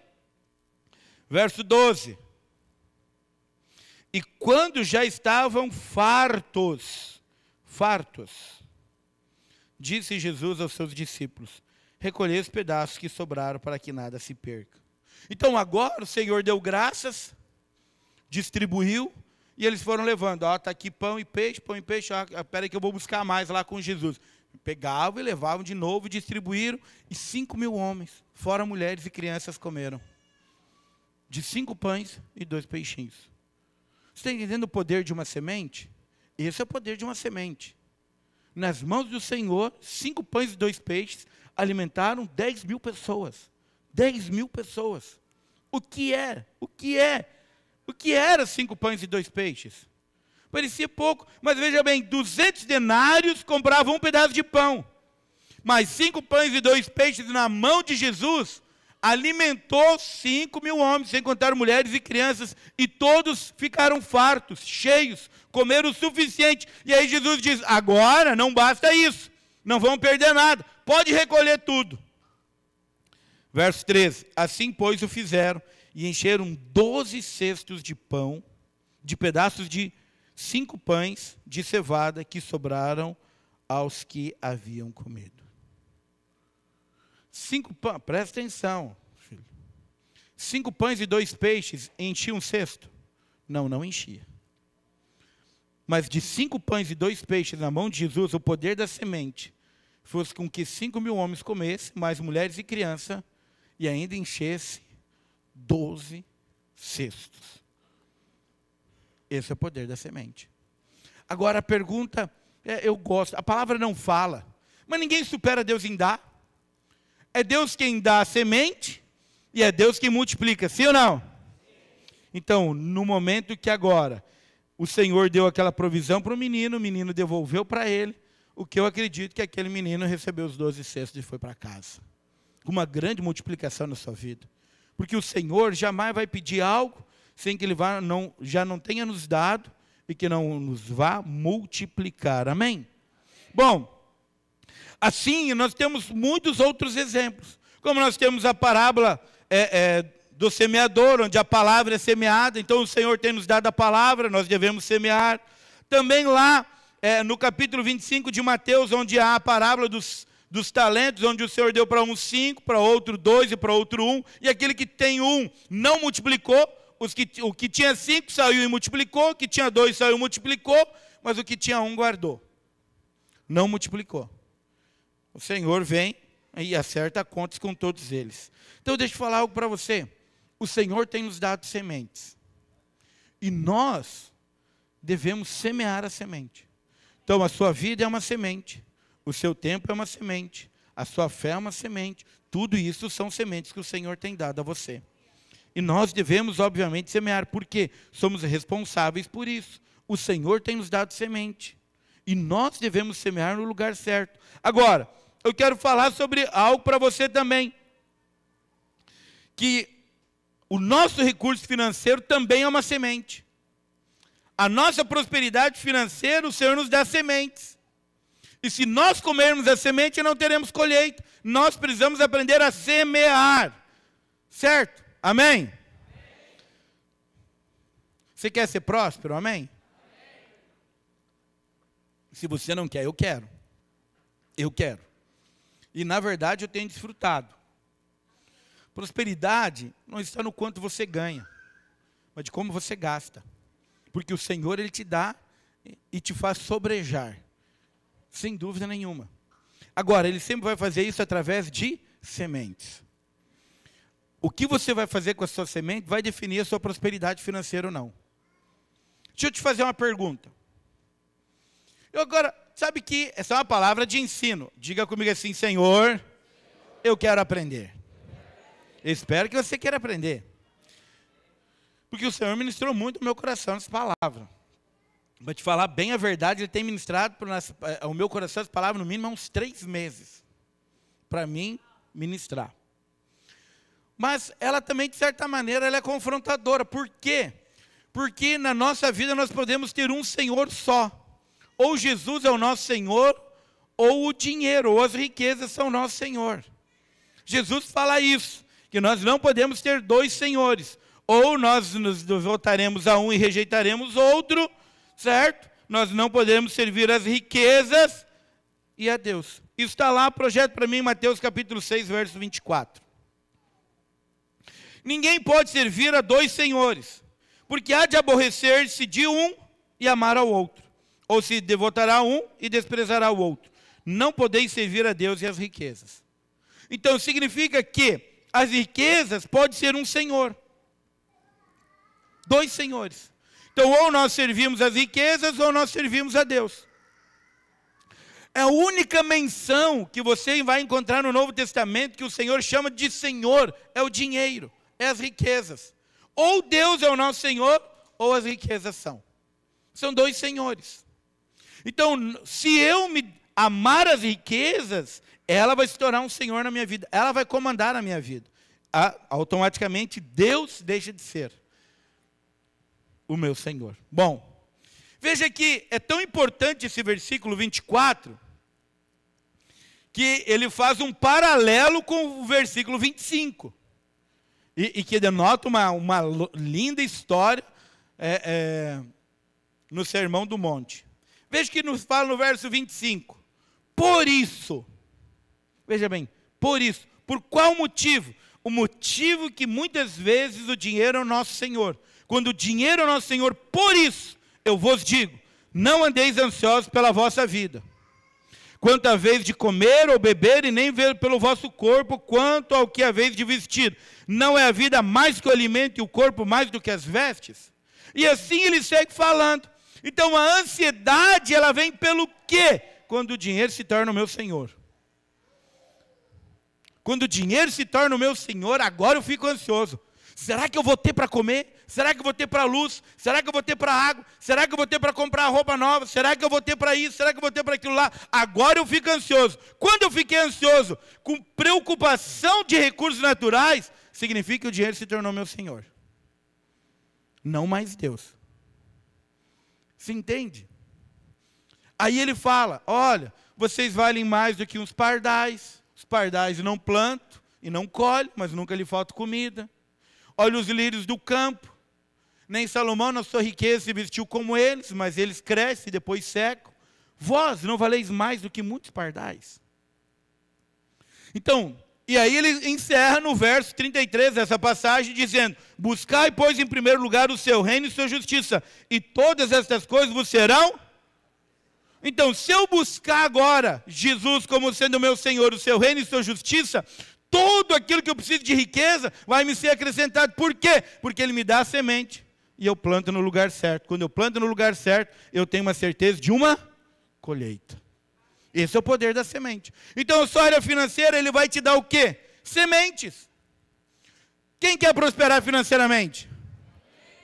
Verso 12. E quando já estavam fartos, disse Jesus aos seus discípulos, recolhei os pedaços que sobraram para que nada se perca. Então agora o Senhor deu graças, distribuiu, e eles foram levando, ó, está aqui pão e peixe, espera aí que eu vou buscar mais lá com Jesus. Pegavam e levavam de novo, distribuíram, e 5.000 homens, fora mulheres e crianças, comeram. De 5 pães e 2 peixinhos. Você está entendendo o poder de uma semente? Esse é o poder de uma semente. Nas mãos do Senhor, 5 pães e 2 peixes, alimentaram 10.000 pessoas. 10.000 pessoas. O que era? O que era 5 pães e 2 peixes? Parecia pouco, mas veja bem, 200 denários compravam um pedaço de pão. Mas 5 pães e 2 peixes na mão de Jesus, alimentou 5.000 homens, sem contar mulheres e crianças, e todos ficaram fartos, cheios, comeram o suficiente. E aí Jesus diz, agora não basta isso, não vão perder nada, pode recolher tudo. Verso 13, assim pois o fizeram, e encheram 12 cestos de pão, de pedaços de 5 pães de cevada que sobraram aos que haviam comido. 5 pães, presta atenção, filho. 5 pães e 2 peixes enchiam um cesto? Não enchia. Mas de 5 pães e 2 peixes na mão de Jesus, o poder da semente fosse com que 5.000 homens comessem, mais mulheres e crianças, e ainda enchesse 12 cestos. Esse é o poder da semente. Agora a pergunta, eu gosto, a palavra não fala, mas ninguém supera Deus em dar. É Deus quem dá a semente, e é Deus quem multiplica, sim ou não? Então, no momento que agora, o Senhor deu aquela provisão para o menino devolveu para ele, o que eu acredito que aquele menino recebeu os 12 cestos e foi para casa. Com uma grande multiplicação na sua vida. Porque o Senhor jamais vai pedir algo sem que Ele já não tenha nos dado e que não nos vá multiplicar. Amém? Bom, assim nós temos muitos outros exemplos. Como nós temos a parábola do semeador, onde a palavra é semeada. Então o Senhor tem nos dado a palavra, nós devemos semear. Também lá no capítulo 25 de Mateus, onde há a parábola dos talentos, onde o Senhor deu para um 5, para outro 2 e para outro 1, e aquele que tem 1 não multiplicou, o que tinha 5 saiu e multiplicou, o que tinha 2 saiu e multiplicou, mas o que tinha 1 guardou, não multiplicou. O Senhor vem e acerta contas com todos eles. Então deixa eu falar algo para você, o Senhor tem nos dado sementes, e nós devemos semear a semente. Então a sua vida é uma semente, o seu tempo é uma semente, a sua fé é uma semente, tudo isso são sementes que o Senhor tem dado a você. E nós devemos, obviamente, semear, porque somos responsáveis por isso. O Senhor tem nos dado semente, e nós devemos semear no lugar certo. Agora, eu quero falar sobre algo para você também, que o nosso recurso financeiro também é uma semente. A nossa prosperidade financeira, o Senhor nos dá sementes. E se nós comermos a semente, não teremos colheita. Nós precisamos aprender a semear. Certo? Amém? Você quer ser próspero? Amém? Se você não quer, eu quero. Eu quero. E na verdade eu tenho desfrutado. Prosperidade não está no quanto você ganha, mas de como você gasta. Porque o Senhor, Ele te dá e te faz sobrejar. Sem dúvida nenhuma. Agora, Ele sempre vai fazer isso através de sementes. O que você vai fazer com a sua semente vai definir a sua prosperidade financeira ou não. Deixa eu te fazer uma pergunta. Eu agora, sabe que essa é uma palavra de ensino. Diga comigo assim: Senhor, eu quero aprender. Eu espero que você queira aprender. Porque o Senhor ministrou muito no meu coração essa palavra. Vou te falar bem a verdade, Ele tem ministrado ao meu coração essa palavra no mínimo há uns 3 meses. Para mim, ministrar. Mas ela também, de certa maneira, ela é confrontadora. Por quê? Porque na nossa vida nós podemos ter um Senhor só. Ou Jesus é o nosso Senhor, ou o dinheiro, ou as riquezas são o nosso Senhor. Jesus fala isso, que nós não podemos ter 2 senhores. Ou nós nos voltaremos a um e rejeitaremos outro, certo? Nós não podemos servir as riquezas e a Deus. Isso está lá, projeto para mim, Mateus capítulo 6, verso 24. Ninguém pode servir a 2 senhores, porque há de aborrecer-se de um e amar ao outro, ou se devotará a um e desprezará o outro. Não podeis servir a Deus e as riquezas. Então significa que as riquezas pode ser um senhor. 2 senhores. Então ou nós servimos as riquezas ou nós servimos a Deus. É a única menção que você vai encontrar no Novo Testamento que o Senhor chama de Senhor, é o dinheiro, é as riquezas. Ou Deus é o nosso Senhor, ou as riquezas são. São 2 senhores. Então, se eu me amar as riquezas, ela vai se tornar um Senhor na minha vida. Ela vai comandar a minha vida. Automaticamente, Deus deixa de ser o meu Senhor. Bom, veja que é tão importante esse versículo 24, que ele faz um paralelo com o versículo 25. E que denota uma linda história no Sermão do Monte. Veja que nos fala no verso 25. Por isso, veja bem, por isso, por qual motivo? O motivo que muitas vezes o dinheiro é o nosso Senhor. Quando o dinheiro é o nosso Senhor, por isso, eu vos digo, não andeis ansiosos pela vossa vida. Quanto à vez de comer ou beber, e nem ver pelo vosso corpo, quanto ao que a vez de vestir. Não é a vida mais que o alimento e o corpo mais do que as vestes? E assim ele segue falando. Então a ansiedade, ela vem pelo quê? Quando o dinheiro se torna o meu Senhor. Quando o dinheiro se torna o meu Senhor, agora eu fico ansioso. Será que eu vou ter para comer? Será que eu vou ter para luz? Será que eu vou ter para água? Será que eu vou ter para comprar roupa nova? Será que eu vou ter para isso? Será que eu vou ter para aquilo lá? Agora eu fico ansioso. Quando eu fiquei ansioso, com preocupação de recursos naturais, significa que o dinheiro se tornou meu Senhor. Não mais Deus. Você entende? Aí ele fala, olha, vocês valem mais do que uns pardais. Os pardais não plantam e não colhem, mas nunca lhe falta comida. Olha os lírios do campo. Nem Salomão na sua riqueza se vestiu como eles, mas eles crescem e depois secam. Vós não valeis mais do que muitos pardais. Então, e aí ele encerra no verso 33 dessa passagem dizendo, buscai, pois, em primeiro lugar o seu reino e sua justiça, e todas estas coisas vos serão. Então, se eu buscar agora Jesus como sendo o meu Senhor, o seu reino e sua justiça, tudo aquilo que eu preciso de riqueza vai me ser acrescentado. Por quê? Porque Ele me dá a semente e eu planto no lugar certo. Quando eu planto no lugar certo, eu tenho uma certeza de uma colheita. Esse é o poder da semente. Então, a sua área financeira, Ele vai te dar o quê? Sementes. Quem quer prosperar financeiramente?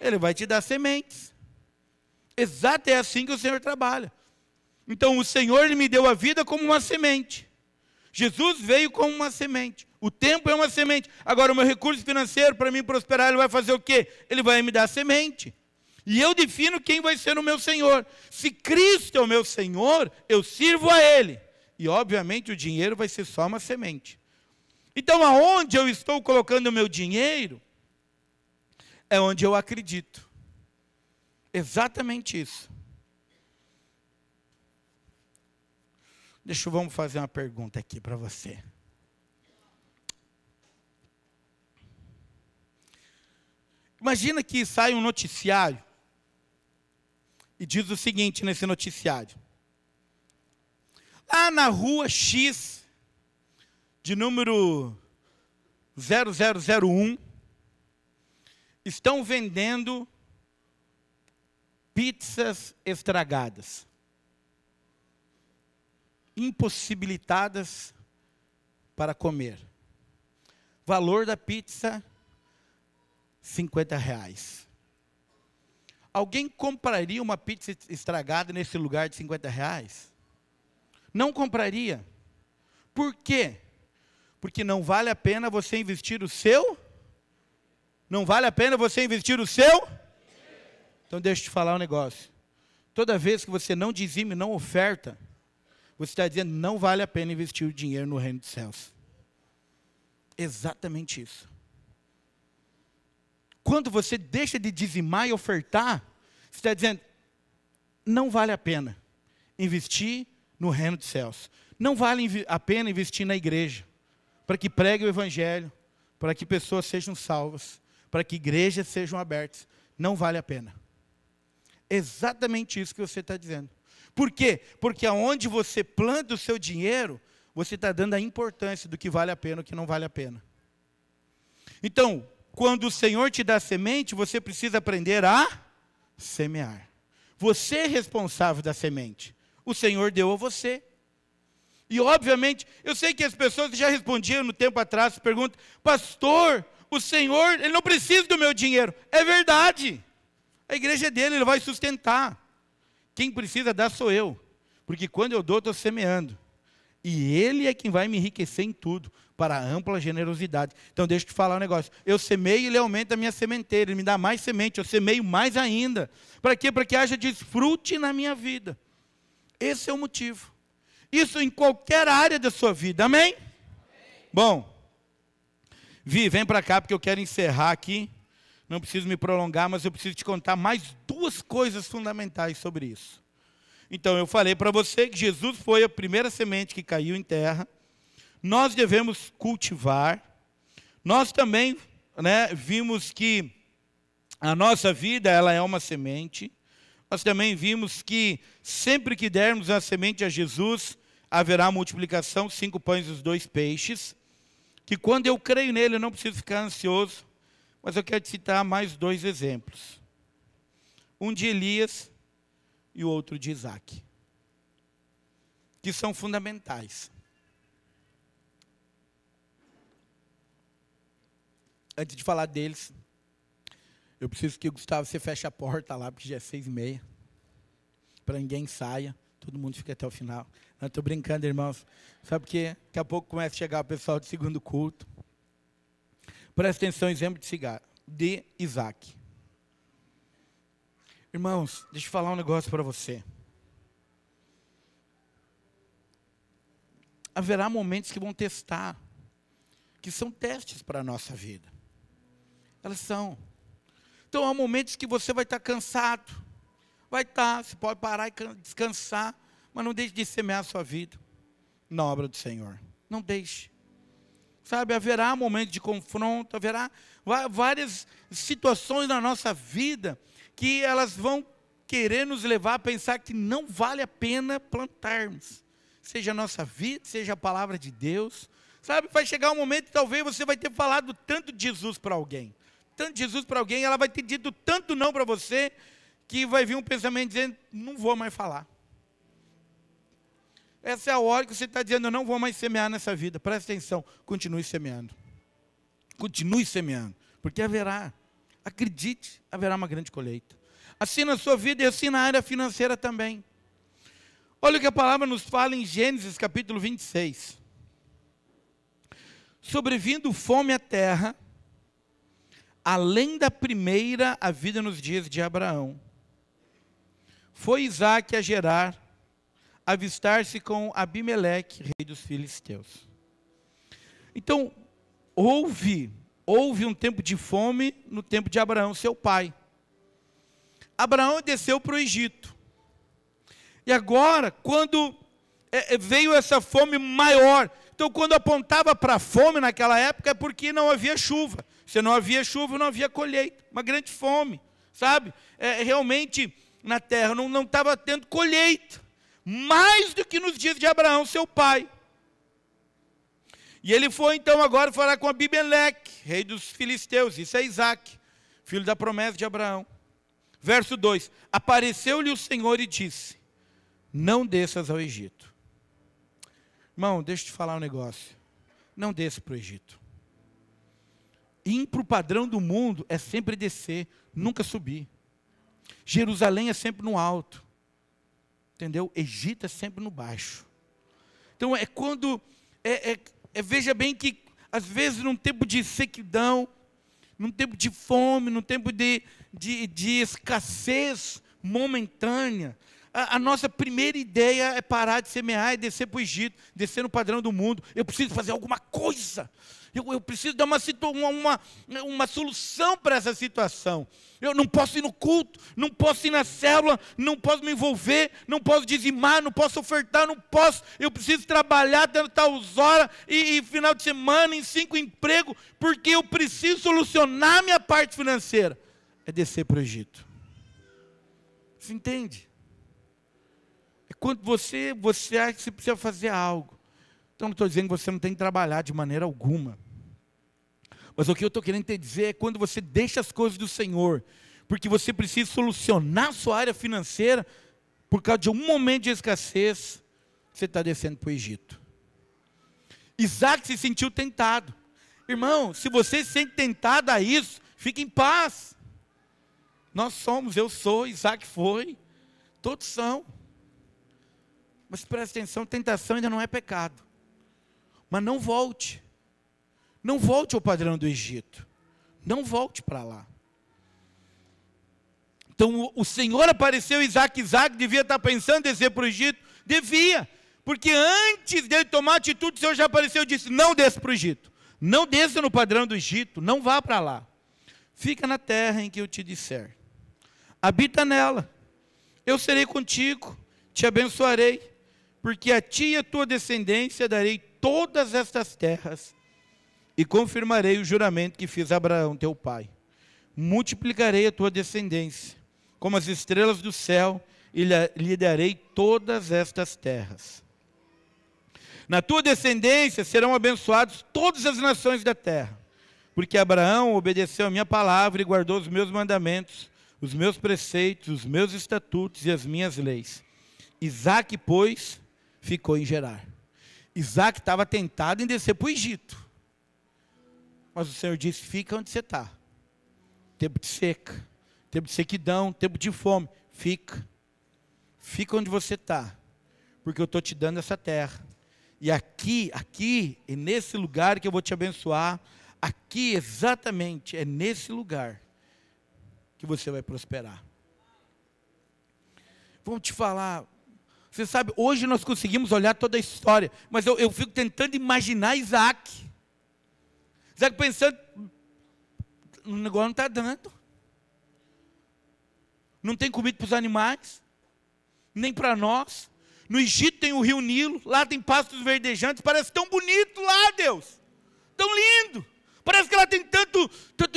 Ele vai te dar sementes. Exato, é assim que o Senhor trabalha. Então, o Senhor, Ele me deu a vida como uma semente. Jesus veio como uma semente. O tempo é uma semente. Agora, o meu recurso financeiro, para mim prosperar, Ele vai fazer o quê? Ele vai me dar semente. E eu defino quem vai ser o meu Senhor. Se Cristo é o meu Senhor, eu sirvo a Ele. E, obviamente, o dinheiro vai ser só uma semente. Então, aonde eu estou colocando o meu dinheiro, é onde eu acredito. Exatamente isso. Vamos fazer uma pergunta aqui para você. Imagina que sai um noticiário e diz o seguinte nesse noticiário: lá na rua X, de número 0001, estão vendendo pizzas estragadas, impossibilitadas para comer. Valor da pizza, R$50. Alguém compraria uma pizza estragada nesse lugar de R$50? Não compraria. Por quê? Porque não vale a pena você investir o seu? Não vale a pena você investir o seu? Então deixa eu te falar um negócio. Toda vez que você não dizime, não oferta, você está dizendo não vale a pena investir o dinheiro no reino dos céus. Exatamente isso. Quando você deixa de dizimar e ofertar, você está dizendo, não vale a pena investir no reino dos céus. Não vale a pena investir na igreja, para que pregue o evangelho, para que pessoas sejam salvas, para que igrejas sejam abertas. Não vale a pena. Exatamente isso que você está dizendo. Por quê? Porque aonde você planta o seu dinheiro, você está dando a importância do que vale a pena e o que não vale a pena. Então, quando o Senhor te dá semente, você precisa aprender a semear. Você é responsável da semente. O Senhor deu a você. E, obviamente, eu sei que as pessoas já respondiam no tempo atrás, perguntam, pastor, o Senhor, Ele não precisa do meu dinheiro. É verdade. A igreja é dele, Ele vai sustentar. Quem precisa dar sou eu. Porque quando eu dou, estou semeando. E Ele é quem vai me enriquecer em tudo, para a ampla generosidade. Então deixa eu te falar um negócio. Eu semeio e Ele aumenta a minha sementeira. Ele me dá mais semente, eu semeio mais ainda. Para quê? Para que haja desfrute na minha vida. Esse é o motivo. Isso em qualquer área da sua vida. Amém? Bom, Vi, vem para cá porque eu quero encerrar aqui. Não preciso me prolongar, mas eu preciso te contar mais duas coisas fundamentais sobre isso. Então, eu falei para você que Jesus foi a primeira semente que caiu em terra. Nós devemos cultivar. Nós também, vimos que a nossa vida ela é uma semente. Nós também vimos que sempre que dermos a semente a Jesus, haverá multiplicação, 5 pães e os 2 peixes. Que quando eu creio nele, eu não preciso ficar ansioso. Mas eu quero te citar mais 2 exemplos. Um de Elias e o outro de Isaac. Que são fundamentais. Antes de falar deles, eu preciso que o Gustavo, você feche a porta lá, porque já é 6h30. Para ninguém saia, todo mundo fica até o final. Não, estou brincando, irmãos. Sabe por quê? Daqui a pouco começa a chegar o pessoal do segundo culto. Presta atenção, exemplo de Isaac. Irmãos, deixa eu falar um negócio para você. Haverá momentos que vão testar, que são testes para a nossa vida. Elas são. Então, há momentos que você vai estar cansado. Vai estar, você pode parar e descansar, mas não deixe de semear a sua vida na obra do Senhor. Não deixe. Sabe, haverá momentos de confronto, haverá várias situações na nossa vida que elas vão querer nos levar a pensar que não vale a pena plantarmos. Seja a nossa vida, seja a palavra de Deus. Sabe, vai chegar um momento que talvez você vai ter falado tanto de Jesus para alguém. Tanto de Jesus para alguém, ela vai ter dito tanto não para você, que vai vir um pensamento dizendo, não vou mais falar. Essa é a hora que você está dizendo, eu não vou mais semear nessa vida. Presta atenção, continue semeando. Continue semeando, porque haverá, acredite, haverá uma grande colheita. Assim na sua vida e assim na área financeira também. Olha o que a palavra nos fala em Gênesis capítulo 26. Sobrevindo fome à terra, além da primeira havida nos dias de Abraão. Foi Isaque a Gerar, avistar-se com Abimeleque, rei dos filisteus. Então, houve um tempo de fome no tempo de Abraão, seu pai. Abraão desceu para o Egito. E agora, quando veio essa fome maior, então quando apontava para a fome naquela época, é porque não havia chuva. Se não havia chuva, não havia colheita. Uma grande fome, sabe? Realmente, na terra, não estava tendo colheita. Mais do que nos dias de Abraão, seu pai. E ele foi então agora falar com Abimeleque, rei dos filisteus. Isso é Isaque, filho da promessa de Abraão. Verso 2: apareceu-lhe o Senhor e disse: não desças ao Egito. Irmão, deixa eu te falar um negócio. Não desça para o Egito. Ir para o padrão do mundo é sempre descer, nunca subir. Jerusalém é sempre no alto. Entendeu? Egito é sempre no baixo. Então é quando... veja bem que, às vezes, num tempo de sequidão, num tempo de fome, num tempo de escassez momentânea, a nossa primeira ideia é parar de semear e descer para o Egito, descer no padrão do mundo. Eu preciso fazer alguma coisa. Eu preciso dar uma solução para essa situação. Eu não posso ir no culto, não posso ir na célula, não posso me envolver, não posso dizimar, não posso ofertar, não posso. Eu preciso trabalhar dentro de tais horas e final de semana, em 5 empregos, porque eu preciso solucionar a minha parte financeira. É descer para o Egito. Você entende? É quando você acha que você precisa fazer algo. Então não estou dizendo que você não tem que trabalhar de maneira alguma. Mas o que eu estou querendo te dizer é quando você deixa as coisas do Senhor, porque você precisa solucionar a sua área financeira, por causa de um momento de escassez, você está descendo para o Egito. Isaque se sentiu tentado. Irmão, se você se sente tentado a isso, fique em paz. Nós somos, eu sou, Isaque foi, todos são. Mas presta atenção, tentação ainda não é pecado. Mas não volte. Não volte ao padrão do Egito. Não volte para lá. Então o Senhor apareceu, Isaque devia estar pensando em descer para o Egito? Devia. Porque antes dele tomar atitude, o Senhor já apareceu e disse: não desça para o Egito. Não desça no padrão do Egito. Não vá para lá. Fica na terra em que eu te disser. Habita nela. Eu serei contigo. Te abençoarei. Porque a ti e a tua descendência darei todas estas terras, e confirmarei o juramento que fiz a Abraão, teu pai. Multiplicarei a tua descendência, como as estrelas do céu, e lhe darei todas estas terras. Na tua descendência serão abençoadas todas as nações da terra, porque Abraão obedeceu a minha palavra e guardou os meus mandamentos, os meus preceitos, os meus estatutos e as minhas leis. Isaque, pois, ficou em Gerar. Isaque estava tentado em descer para o Egito. Mas o Senhor disse: fica onde você está. Tempo de seca, tempo de sequidão, tempo de fome. Fica. Fica onde você está. Porque eu estou te dando essa terra. E aqui, é nesse lugar que eu vou te abençoar. Aqui, exatamente, é nesse lugar que você vai prosperar. Vamos te falar. Você sabe, hoje nós conseguimos olhar toda a história, mas eu fico tentando imaginar Isaque. Isaque pensando, o negócio não está dando. Não tem comida para os animais, nem para nós. No Egito tem o rio Nilo, lá tem pastos verdejantes, parece tão bonito lá, Deus. Tão lindo. Parece que lá tem tanto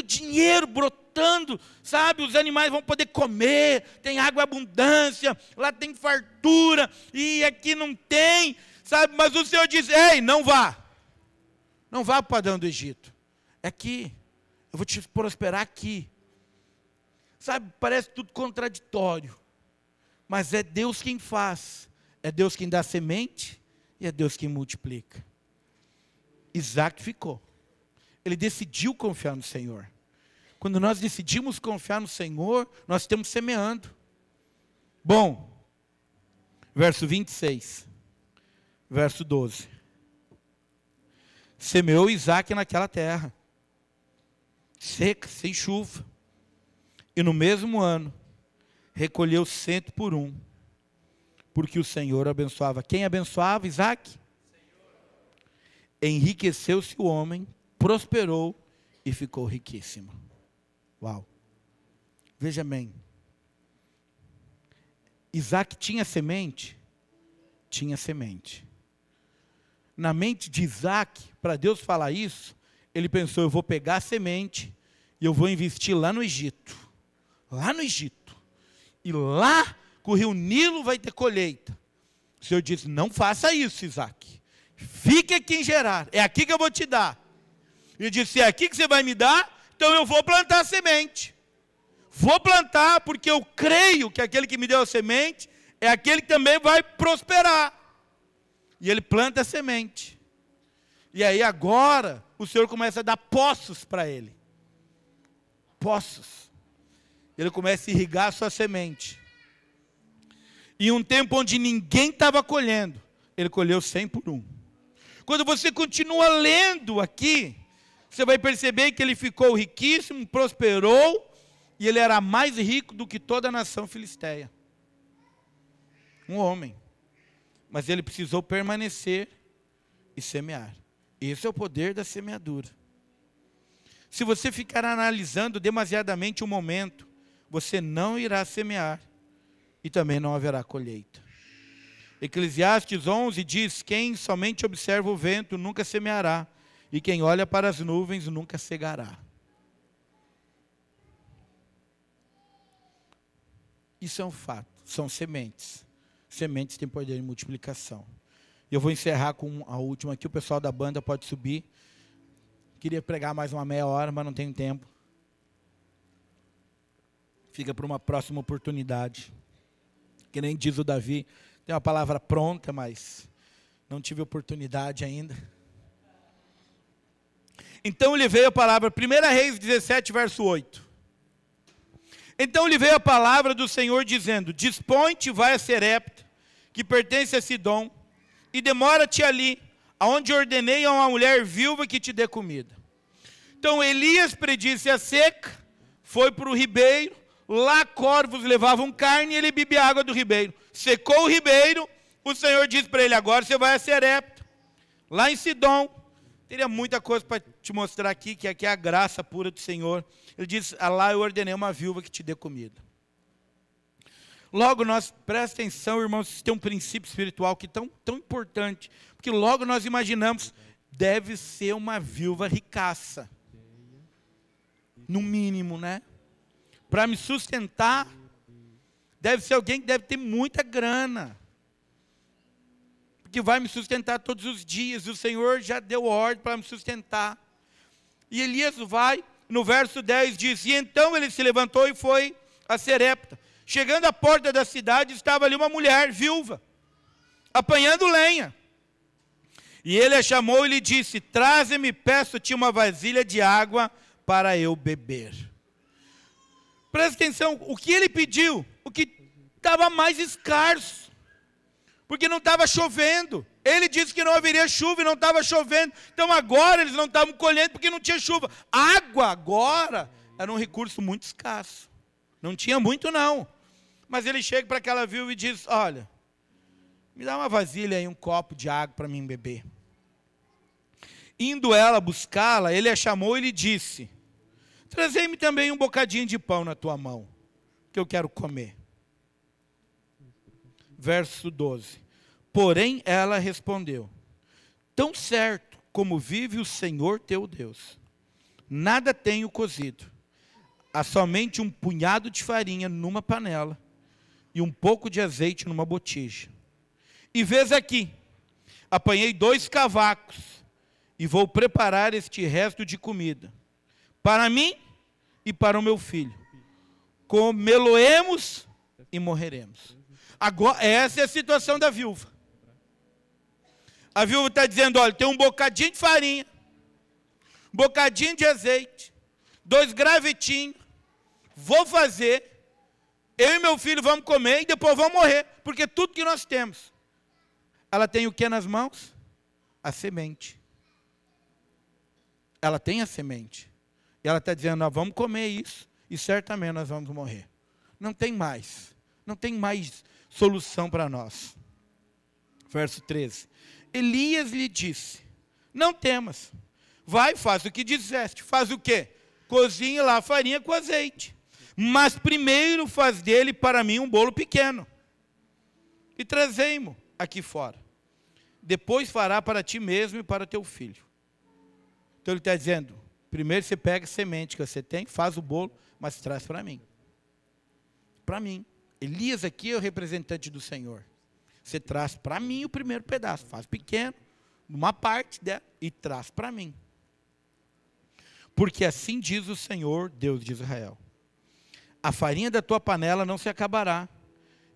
dinheiro brotando, sabe? Os animais vão poder comer, tem água em abundância, lá tem fartura, e aqui não tem, sabe? Mas o Senhor diz: ei, não vá. Não vá para o padrão do Egito. É aqui. Eu vou te prosperar aqui. Sabe, parece tudo contraditório. Mas é Deus quem faz. É Deus quem dá semente e é Deus quem multiplica. Isaque ficou. Ele decidiu confiar no Senhor. Quando nós decidimos confiar no Senhor, nós estamos semeando. Bom, verso 26, verso 12. Semeou Isaque naquela terra. seca, sem chuva. E no mesmo ano, recolheu 100 por um, porque o Senhor abençoava. Quem abençoava? Isaac. Enriqueceu-se o homem, prosperou e ficou riquíssimo. Uau. Veja bem. Isaac tinha semente? Tinha semente. Na mente de Isaac, para Deus falar isso, ele pensou, eu vou pegar a semente e eu vou investir lá no Egito. Lá no Egito. E lá, com o rio Nilo, vai ter colheita. O Senhor disse, não faça isso, Isaac. Fique aqui em Gerar, é aqui que eu vou te dar. Ele disse, é aqui que você vai me dar, então eu vou plantar a semente. Vou plantar, porque eu creio que aquele que me deu a semente, é aquele que também vai prosperar. E ele planta a semente. E aí agora, o Senhor começa a dar poços para ele. Poços. Ele começa a irrigar a sua semente. E um tempo onde ninguém estava colhendo, ele colheu 100 por um. Quando você continua lendo aqui, você vai perceber que ele ficou riquíssimo, prosperou, e ele era mais rico do que toda a nação filisteia. Um homem. Mas ele precisou permanecer e semear. Esse é o poder da semeadura. Se você ficar analisando demasiadamente o momento, você não irá semear e também não haverá colheita. Eclesiastes 11 diz, quem somente observa o vento nunca semeará, e quem olha para as nuvens nunca cegará. Isso é um fato, são sementes. Sementes têm poder de multiplicação. E eu vou encerrar com a última aqui, o pessoal da banda pode subir. Queria pregar mais uma meia hora, mas não tenho tempo. Fica para uma próxima oportunidade. Que nem diz o Davi, tem uma palavra pronta, mas não tive oportunidade ainda. Então lhe veio a palavra, 1 Reis 17, verso 8. Então lhe veio a palavra do Senhor dizendo, dispõe-te e vai a Serepta, que pertence a Sidom, e demora-te ali, aonde ordenei a uma mulher viúva que te dê comida. Então Elias predisse a seca, foi para o ribeiro, lá corvos levavam carne e ele bebia água do ribeiro. Secou o ribeiro, o Senhor disse para ele, agora você vai a Serepta, lá em Sidom. Teria muita coisa para te mostrar aqui, que aqui é a graça pura do Senhor. Ele diz, lá eu ordenei uma viúva que te dê comida. Logo nós, presta atenção, irmãos, tem um princípio espiritual que é tão importante, porque logo nós imaginamos, deve ser uma viúva ricaça. No mínimo, né? Para me sustentar, deve ser alguém que deve ter muita grana. Que vai me sustentar todos os dias. O Senhor já deu ordem para me sustentar. E Elias vai, no verso 10 diz, e então ele se levantou e foi a Serepta. Chegando à porta da cidade, estava ali uma mulher viúva, apanhando lenha. E ele a chamou e lhe disse, traze-me, peço-te uma vasilha de água para eu beber. Presta atenção, o que ele pediu? O que estava mais escasso. Porque não estava chovendo. Ele disse que não haveria chuva e não estava chovendo. Então agora eles não estavam colhendo porque não tinha chuva. Água agora era um recurso muito escasso. Não tinha muito não. Mas ele chega para aquela viúva e diz, olha, me dá uma vasilha aí, um copo de água para mim beber. Indo ela buscá-la, ele a chamou e lhe disse, trazei-me também um bocadinho de pão na tua mão, que eu quero comer. Verso 12. Porém ela respondeu, tão certo como vive o Senhor teu Deus, nada tenho cozido, há somente um punhado de farinha numa panela e um pouco de azeite numa botija. E vês aqui, apanhei 2 cavacos e vou preparar este resto de comida para mim e para o meu filho. Comê-lo-emos e morreremos. Agora, essa é a situação da viúva. A viúva está dizendo, olha, tem um bocadinho de farinha, um bocadinho de azeite, 2 gravetinhos, vou fazer, eu e meu filho vamos comer e depois vamos morrer, porque tudo que nós temos. Ela tem o que nas mãos? A semente. Ela tem a semente. E ela está dizendo, nós vamos comer isso e certamente nós vamos morrer. Não tem mais solução para nós. Verso 13. Elias lhe disse, não temas, vai, faz o que disseste. Faz o quê? Cozinhe lá a farinha com azeite. Mas primeiro faz dele para mim um bolo pequeno. E trazei-mo aqui fora. Depois fará para ti mesmo e para teu filho. Então ele está dizendo, primeiro você pega a semente que você tem, faz o bolo, mas traz para mim. Para mim. Elias aqui é o representante do Senhor. Você traz para mim o primeiro pedaço, faz pequeno, uma parte dela, e traz para mim. Porque assim diz o Senhor, Deus de Israel. A farinha da tua panela não se acabará,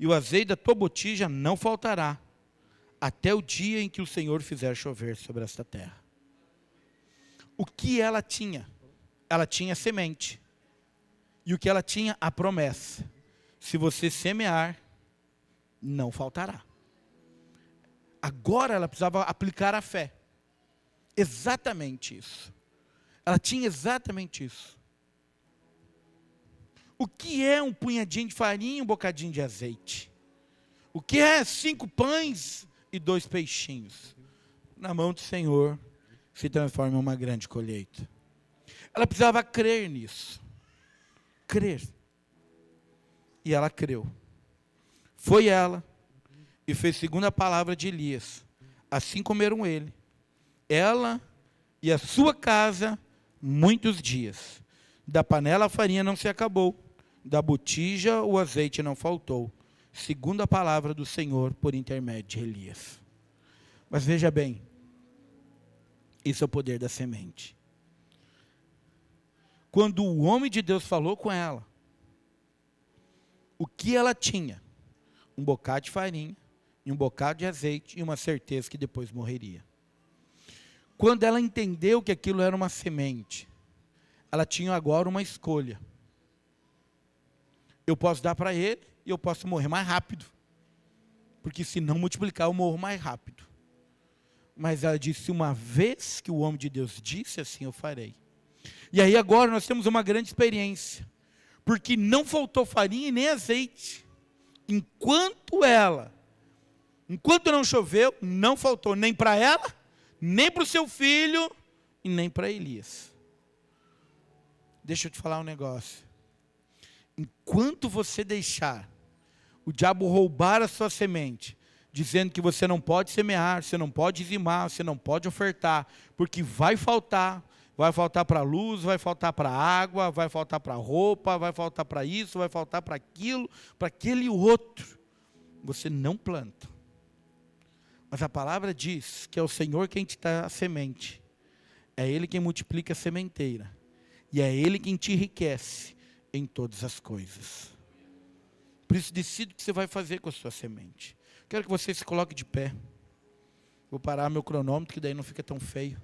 e o azeite da tua botija não faltará, até o dia em que o Senhor fizer chover sobre esta terra. O que ela tinha? Ela tinha semente. E o que ela tinha? A promessa. Se você semear, não faltará. Agora ela precisava aplicar a fé. Exatamente isso. Ela tinha exatamente isso. O que é um punhadinho de farinha e um bocadinho de azeite? O que é 5 pães e 2 peixinhos? Na mão do Senhor se transforma em uma grande colheita. Ela precisava crer nisso. Crer. E ela creu. Foi ela e fez segundo a palavra de Elias. Assim comeram ele, ela e a sua casa muitos dias. Da panela a farinha não se acabou, da botija o azeite não faltou, segundo a palavra do Senhor por intermédio de Elias. Mas veja bem, isso é o poder da semente. Quando o homem de Deus falou com ela, o que ela tinha? Um bocado de farinha, e um bocado de azeite, e uma certeza que depois morreria. Quando ela entendeu que aquilo era uma semente, ela tinha agora uma escolha. Eu posso dar para ele, e eu posso morrer mais rápido. Porque se não multiplicar, eu morro mais rápido. Mas ela disse, uma vez que o homem de Deus disse, assim eu farei. E aí agora nós temos uma grande experiência. Porque não faltou farinha e nem azeite. Enquanto não choveu, não faltou nem para ela, nem para o seu filho, e nem para Elias. Deixa eu te falar um negócio. Enquanto você deixar o diabo roubar a sua semente, dizendo que você não pode semear, você não pode dizimar, você não pode ofertar, porque vai faltar para a luz, vai faltar para a água, vai faltar para a roupa, vai faltar para isso, vai faltar para aquilo, para aquele outro. Você não planta. Mas a palavra diz que é o Senhor quem te dá a semente. É Ele quem multiplica a sementeira. E é Ele quem te enriquece em todas as coisas. Por isso, decida o que você vai fazer com a sua semente. Quero que você se coloque de pé. Vou parar meu cronômetro, que daí não fica tão feio.